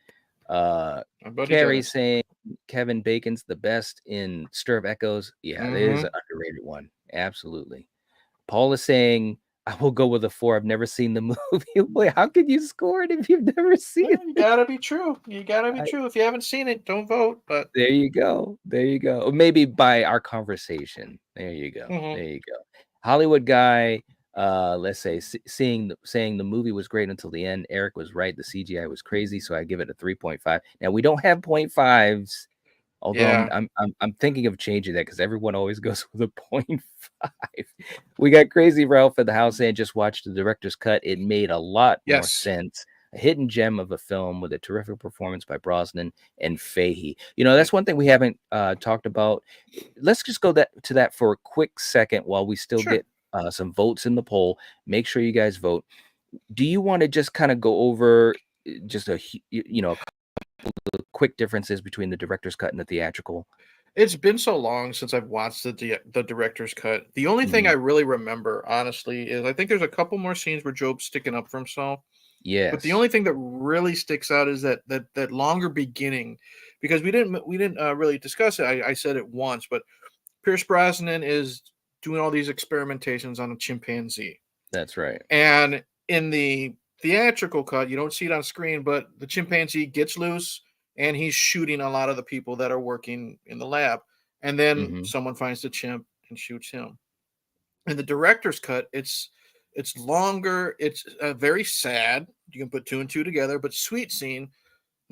Uh My buddy Carrie Dennis. saying Kevin Bacon's the best in Stir of Echoes. Yeah, it is Mhm. an underrated one. Absolutely. Paul is saying I will go with a 4. I've never seen the movie. Wait, how can you score it if you've never seen Well, you it? gotta be true. You gotta be I true. If you haven't seen it, don't vote. But There you go. There you go. Or maybe by our conversation. There you go. mhm. There you go. Hollywood guy, let's say saying the movie was great until the end. Eric was right. The CGI was crazy, so I give it a 3.5. Now we don't have point fives, although Yeah. I'm thinking of changing that because everyone always goes with a point five. We got Crazy Ralph at the house and just watched the director's cut. It made a lot more Yes. sense. A hidden gem of a film with a terrific performance by Brosnan and Fahey. You know, that's one thing we haven't talked about. Let's just go to that for a quick second while we still Sure. get some votes in the poll. Make sure you guys vote. Do you want to just kind of go over just a quick differences between the director's cut and the theatrical? It's been so long since I've watched the director's cut. The only thing I Mhm. really remember, honestly, is I think there's a couple more scenes where Job's sticking up for himself. But the Yes. only thing that really sticks out is that longer beginning, because we didn't really discuss it. I said it once, but Pierce Brosnan is doing all these experimentations on a chimpanzee, That's right. and in the theatrical cut, you don't see it on screen, but the chimpanzee gets loose and he's shooting a lot of the people that are working in the lab, and then Mhm. someone finds the chimp and shoots him. In the director's cut, it's longer. It's very sad. You can put two and two together, but sweet scene.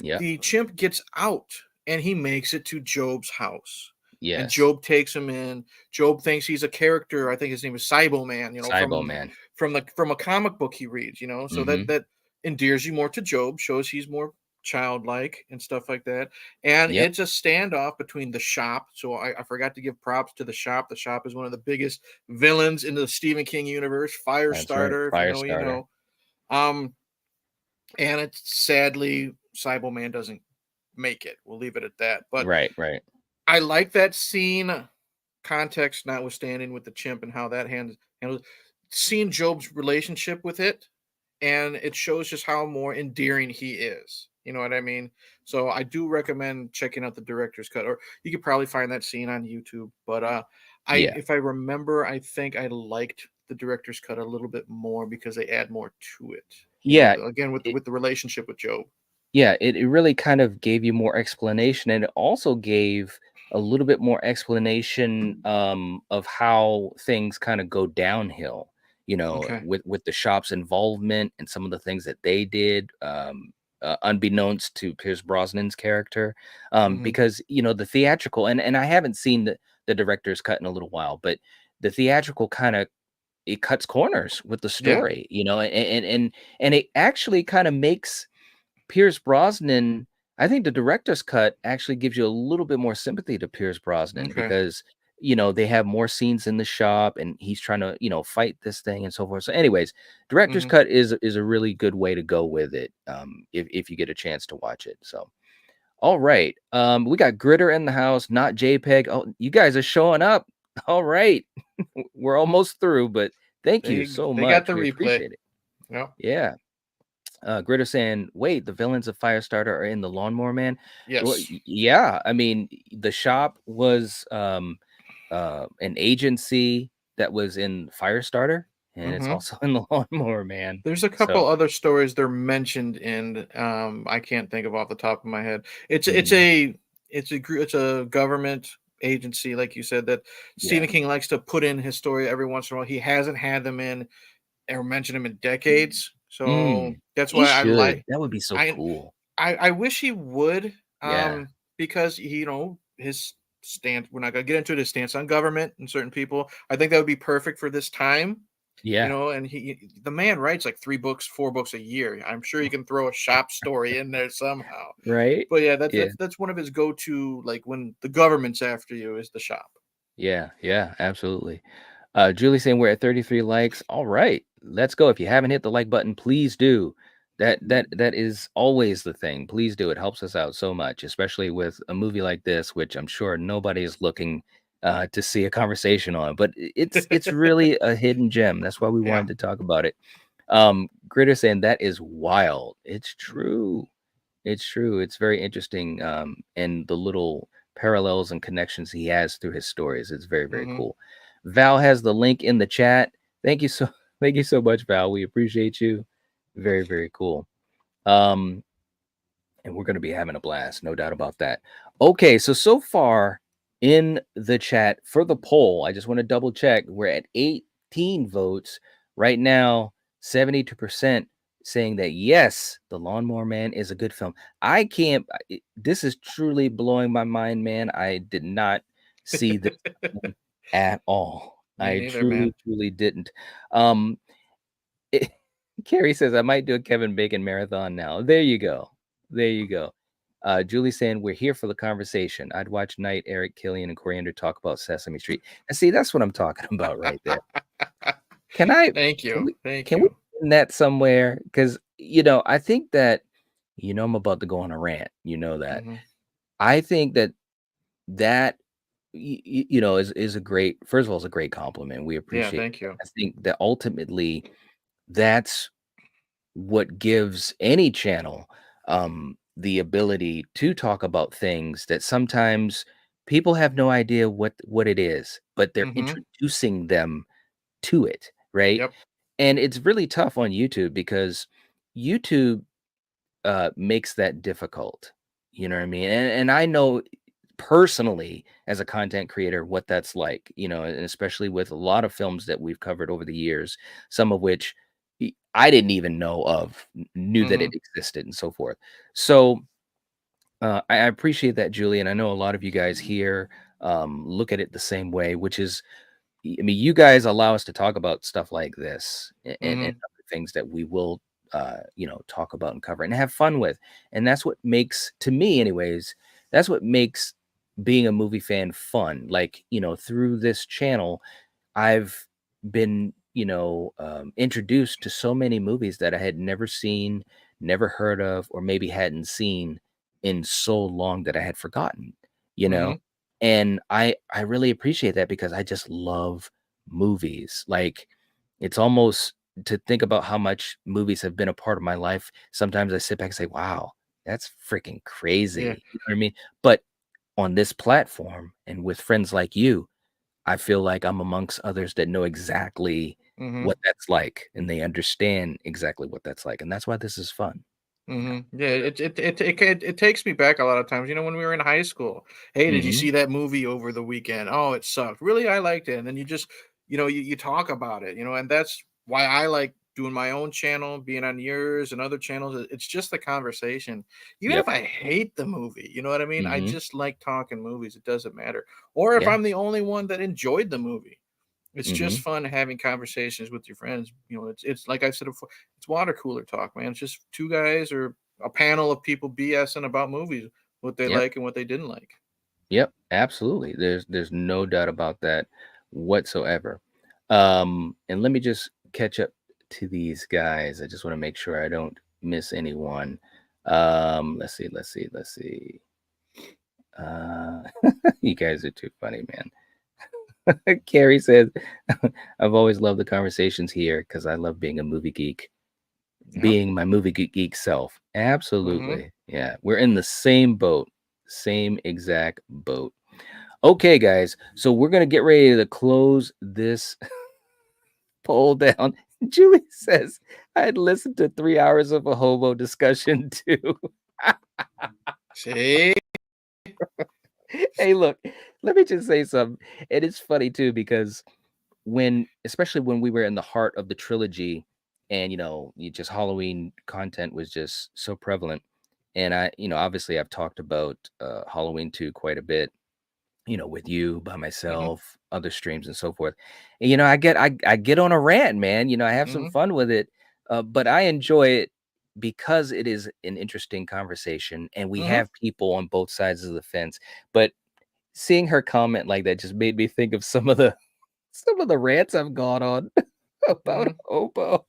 Yep. The chimp gets out and he makes it to Job's house. And Yes. Job takes him in. Job thinks he's a character. I think his name is Cybo Man, Cybo Man. from a comic book he reads, So that Mhm. that endears you more to Job, shows he's more childlike and stuff like that. And Yep. it's a standoff between the shop. So I forgot to give props to the shop. The shop is one of the biggest villains in the Stephen King universe. That's right. Firestarter, if you know, you Firestarter. know. Um, and it's sadly Cybo Man doesn't make it. We'll leave it at that. But Right, right. I like that scene, context notwithstanding, with the chimp and how that handles seeing Job's relationship with it, and it shows just how more endearing he is. You know what I mean? So I do recommend checking out the director's cut, or you could probably find that scene on YouTube. But I Yeah. if I remember, I think I liked the director's cut a little bit more because they add more to it. Yeah. Again with It with the relationship with Job. yeah, it really kind of gave you more explanation, and it also gave a little bit more explanation, of how things kinda go downhill, Okay. with the shop's involvement and some of the things that they did, unbeknownst to Pierce Brosnan's character, Hmm. because, the theatrical and I haven't seen the director's cut in a little while, but the theatrical kinda it cuts corners with the Yeah. story, and it actually kinda makes Pierce Brosnan. I think the director's cut actually gives you a little bit more sympathy to Pierce Brosnan Okay. because, they have more scenes in the shop and he's trying to, fight this thing and so forth. So anyways, director's Hmm. cut is a really good way to go with it, if you get a chance to watch it. So, all right. We got Gritter in the house, not JPEG. Oh, you guys are showing up. All right. We're almost through, but thank you so They got the much. We replay. appreciate it. Yeah. Yeah. Gritter saying, "Wait, the villains of Firestarter are in the Lawnmower Man." Well, Yes. yeah. I mean, the shop was an agency that was in Firestarter, and it's Hmm. also in the Lawnmower Man. There's a So, couple other stories they're mentioned in. I can't think of off the top of my head. mhm, It's a government agency, like you said, that yeah, Stephen King likes to put in his story every once in a while. He hasn't had them in or mentioned them in decades, so mm, that's he why should. That would be so I cool. I wish he would, Yeah, because his stance. We're not gonna get into his stance on government and certain people. I think that would be perfect for this time. yeah, And the man writes like 3 books, 4 books a year. I'm sure he can throw a shop story in there somehow. right. But yeah, that's Yeah. that's that's one of his go-to. Like when the government's after you, is the shop. Yeah, yeah, absolutely. Julie saying we're at 33 likes. All right, let's go. If you haven't hit the like button, please do. That is always the thing. Please do. It helps us out so much, especially with a movie like this, which I'm sure nobody is looking to see a conversation on. But it's really a hidden gem. That's why we Yeah. wanted to talk about it. Gritter saying that is wild. It's true. It's true. It's very interesting, and the little parallels and connections he has through his stories. It's very, very Hmm. cool. Val has the link in the chat. Thank you so Thank you so much, Val. We appreciate you. Very, very cool. Um, and we're going to be having a blast, no doubt about that. Okay, so far in the chat for the poll, I just want to double check. We're at 18 votes right now. 72% saying that yes, The Lawnmower Man is a good film. I can't. This is truly blowing my mind, man. I did not see this coming at all. Me I neither, man. truly didn't. Um, it, Carrie says, I might do a Kevin Bacon marathon now. There you go. There you go. Julie saying, we're here for the conversation. I'd watch Knight, Eric, Killian, and Coriander talk about Sesame Street. And see, that's what I'm talking about right there. Can I, Thank can you. we, Thank can we you. put that somewhere? Because, I think that, I'm about to go on a rant. You know that. Hmm. I think that is a great, first of all, it's a great compliment. We Yeah, appreciate thank it. you. I think that ultimately that's what gives any channel the ability to talk about things that sometimes people have no idea what it is, but they're Hmm. introducing them to it, right? Yep. And it's really tough on YouTube because YouTube makes that difficult. You know what I mean? And I know personally as a content creator what that's like, and especially with a lot of films that we've covered over the years, some of which I didn't even know of, knew that Hmm. it existed and so forth. So I appreciate that, Julie, and I know a lot of you guys here look at it the same way, which is, I mean, you guys allow us to talk about stuff like this and Hmm. other things that we will, talk about and cover and have fun with. And that's what makes, to me, anyways, that's what makes being a movie fan fun. Like, through this channel, I've been, introduced to so many movies that I had never seen, never heard of, or maybe hadn't seen in so long that I had forgotten, you know? Hmm. And I really appreciate that because I just love movies. Like it's almost to think about how much movies have been a part of my life. Sometimes I sit back and say, wow, that's freaking Yeah. crazy. You know what I mean? But on this platform and with friends like you, I feel like I'm amongst others that know exactly Hmm. what that's like and they understand exactly what that's like. And that's why this is fun. Yeah, it takes me back a lot of times. You know, when we were in high school. Hey, did you Hmm. see that movie over the weekend? Oh, it sucked. Really, I liked it. And then you just, you talk about it. And that's why I like doing my own channel, being on yours and other channels. It's just the conversation. Even if Yep. I hate the movie, you know what I mean? I Hmm. just like talking movies. It doesn't matter. Or if Yeah. I'm the only one that enjoyed the movie. It's just Hmm. fun having conversations with your friends. It's like I said before, it's water cooler talk, man. It's just two guys or a panel of people BSing about movies, what they Yep. like and what they didn't like. Yep. Absolutely. There's no doubt about that whatsoever. And let me just catch up to these guys. I just want to make sure I don't miss anyone. Let's see. Uh, you guys are too funny, man. Carrie says, I've always loved the conversations here because I love being a movie geek, Yep. being my movie geek self. Hmm. Absolutely. Yeah. We're in the same boat, same exact boat. Okay, guys. So we're going to get ready to close this poll down. Julie says, I'd listened to 3 hours of a hobo discussion too. See? Hey, look, let me just say something. And it's funny too, because especially when we were in the heart of the trilogy and you just Halloween content was just so prevalent, and obviously I've talked about Halloween 2 quite a bit, with you, by Hmm. myself, other streams and so forth. And I get on a rant, man. I have some Hmm. fun with it, but I enjoy it because it is an interesting conversation and we Hmm. have people on both sides of the fence. But seeing her comment like that just made me think of some of the rants I've gone on about Hmm. hobo.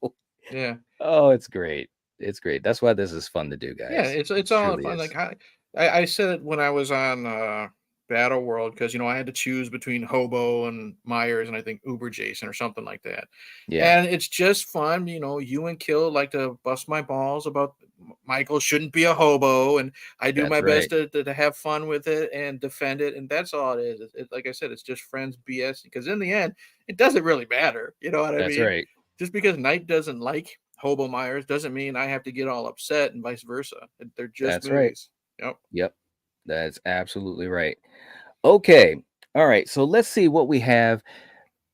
Yeah. Oh, it's great. It's great. That's why this is fun to do, Yeah, guys. it's It all truly fun. is. Like I said it when I was on Battle World because I had to choose between Hobo and Myers and I think Uber Jason or something like that. Yeah, And it's just fun, you and Kill like to bust my balls about Michael shouldn't be a hobo, and I do my that's best right. to have fun with it and defend it, and that's all it is. Like I said, it's just friends BS because in the end, it doesn't really matter. You know what I That's mean? right. just because Knight doesn't like Hobo Myers doesn't mean I have to get all upset and vice versa. They're just That's right. movies. Yep. Yep. That's absolutely right. Okay. All right. So let's see what we have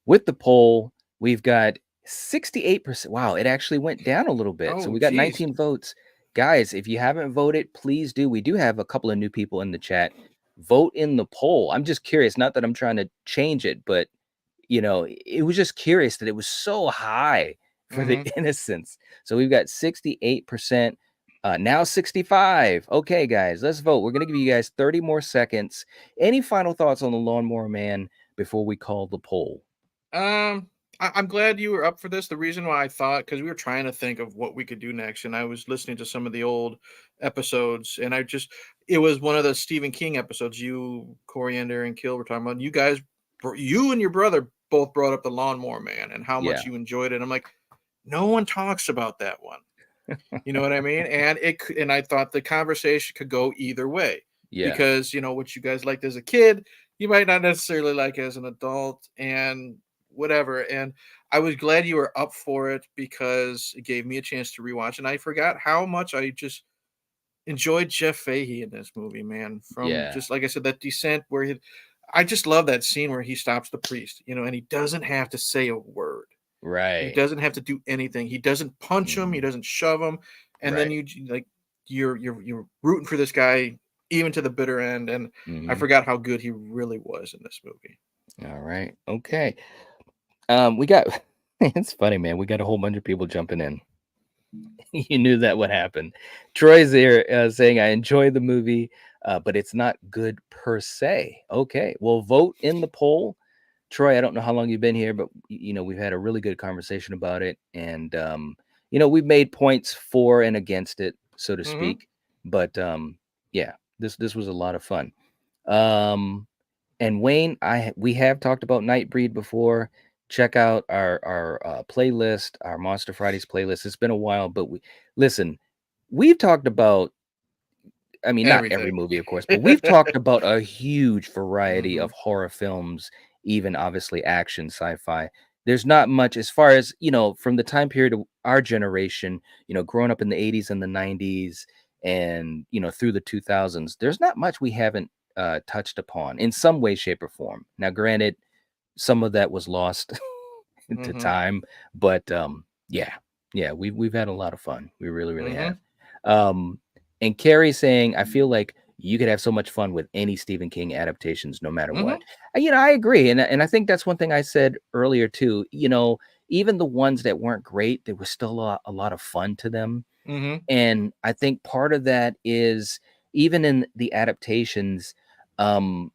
with the poll. We've got 68%. Wow, it actually went down a little bit. So Oh, we got geez. 19 votes. Guys, if you haven't voted, please do. We do have a couple of new people in the chat. Vote in the poll. I'm just curious, not that I'm trying to change it, but it was just curious that it was so high for the Mm-hmm. innocence. So we've got 68%, now 65. Okay, guys, let's vote. We're going to give you guys 30 more seconds. Any final thoughts on the Lawnmower Man before we call the poll? I'm glad you were up for this. The reason why I thought, because we were trying to think of what we could do next, and I was listening to some of the old episodes, and it was one of the Stephen King episodes. You, Coriander, and Kill were talking about. You guys, you and your brother both brought up the Lawnmower Man and how much Yeah. you enjoyed it. I'm like, no one talks about that one. You know what I mean? And and I thought the conversation could go either way Yeah. because what you guys liked as a kid, you might not necessarily like as an adult, and whatever. And I was glad you were up for it because it gave me a chance to rewatch. And I forgot how much I just enjoyed Jeff Fahey in this movie, man. From Yeah. just like I said, that descent I just love that scene where he stops the priest, and he doesn't have to say a word. He Right. doesn't have to do anything. He doesn't punch him. He Mhm. doesn't shove him. And then Right. you're rooting for this guy even to the bitter end. And I Mhm. forgot how good he really was in this movie. All right. Okay. We got it's funny, man. We got a whole bunch of people jumping in. You knew that would happen. Troy's there saying, I enjoy the movie, but it's not good per se. Okay. Well, vote in the poll. Troy, I don't know how long you've been here, but we've had a really good conversation about it. And we've made points for and against it, so to Mm-hmm. speak. But yeah, this was a lot of fun. Um and Wayne, we have talked about Nightbreed before. Check out our playlist, our Monster Fridays playlist. It's been a while, but listen. We've talked about, I mean, not every Everything. movie, of course, but we've talked about a huge variety Mm-hmm. of horror films, even obviously action, sci-fi. There's not much as far as, from the time period of our generation, growing up in the 80s and the 90s and, through the 2000s, there's not much we haven't touched upon in some way, shape, or form. Now, granted, some of that was lost to Mm-hmm. time, but yeah, yeah, we've had a lot of fun. We really, really Mm-hmm. have. Um, and Carrie saying, I feel like you could have so much fun with any Stephen King adaptations, no matter Mm-hmm. what. I agree, and I think that's one thing I said earlier too. Even the ones that weren't great, there was still a lot of fun to them, Mm-hmm. and I think part of that is even in the adaptations. Um,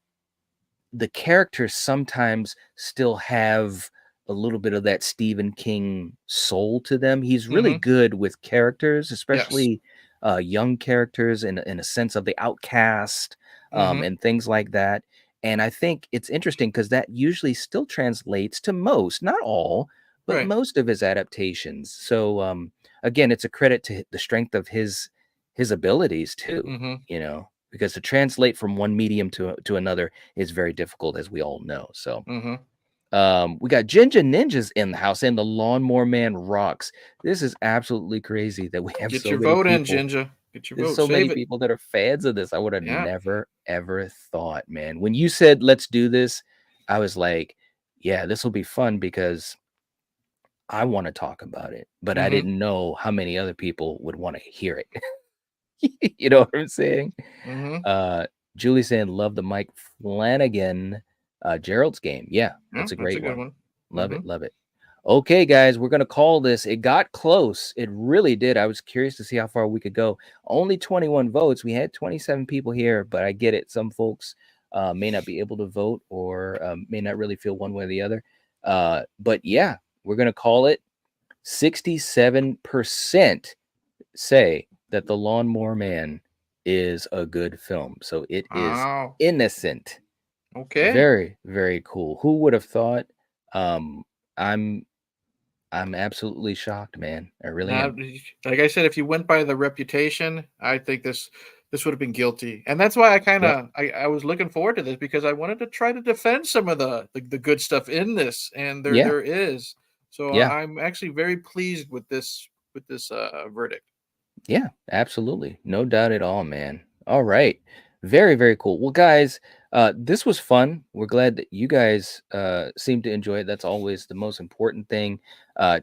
the characters sometimes still have a little bit of that Stephen King soul to them. He's really Mm-hmm. good with characters, Yes. especially young characters in a sense of the outcast Mm-hmm. and things like that. And I think it's interesting because that usually still translates to most, not all, but Right. most of his adaptations. So again, it's a credit to the strength of his abilities too. Mm-hmm. Because to translate from one medium to another is very difficult, as we all know. So, Mm-hmm. we got Ginger Ninjas in the house, and the Lawnmower Man rocks. This is absolutely crazy that we have Get so your many vote in, people. Ginger. Get your There's vote. so many Save it. people that are fans of this. I would have Yeah. never ever thought, man. When you said let's do this, I was like, yeah, this will be fun because I want to talk about it, but I Mm-hmm. didn't know how many other people would want to hear it. You know what I'm saying? Mm-hmm. Uh, Julie saying, love the Mike Flanagan Gerald's game. Yeah, Yeah, that's a that's a great good one. one. Love Mm-hmm. it. Love it. Okay, guys, we're going to call this. It got close. It really did. I was curious to see how far we could go. Only 21 votes. We had 27 people here, but I get it. Some folks may not be able to vote or may not really feel one way or the other. But yeah, we're going to call it 67% say that The Lawnmower Man is a good film. So it is Wow. innocent. Okay. Very, very cool. Who would have thought? Um, I'm I'm absolutely shocked, man. I really Now, am. like I said, if you went by the reputation, I think this would have been guilty, and that's why Yep. I was looking forward to this because I wanted to try to defend some of the good stuff in this, and there Yeah. there is. So Yeah. I'm actually very pleased with this verdict. Yeah, absolutely. No doubt at all, man. All right. Very, very cool. Well, guys, this was fun. We're glad that you guys seem to enjoy it. That's always the most important thing.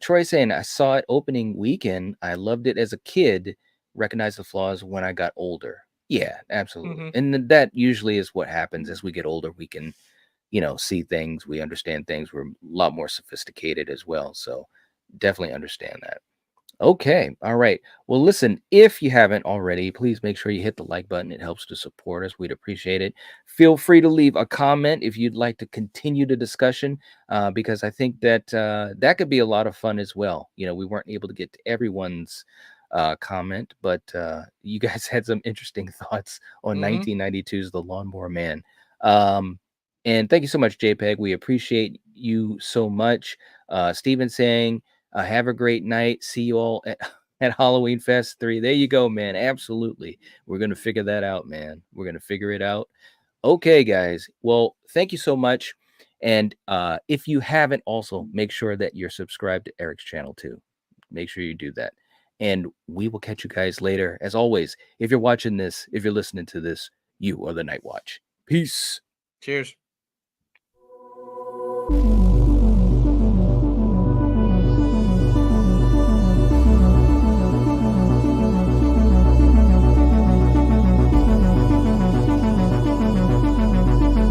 Troy saying, I saw it opening weekend. I loved it as a kid, recognized the flaws when I got older. Yeah, absolutely. Hmm. And that usually is what happens as we get older. We can, see things, we understand things. We're a lot more sophisticated as well. So definitely understand that. Okay. All right. Well, listen, if you haven't already, please make sure you hit the like button. It helps to support us. We'd appreciate it. Feel free to leave a comment if you'd like to continue the discussion, because I think that that could be a lot of fun as well. We weren't able to get to everyone's comment, but you guys had some interesting thoughts on Hmm. 1992's The Lawnmower Man. Um, and thank you so much, JPEG. We appreciate you so much. Steven saying, have a great night. See you all at Halloween Fest 3. There you go, man. Absolutely. We're going to figure that out, man. We're going to figure it out. Okay, guys. Well, thank you so much. And if you haven't, also make sure that you're subscribed to Eric's channel too. Make sure you do that. And we will catch you guys later. As always, if you're watching this, if you're listening to this, you are the Night Watch. Peace. Cheers.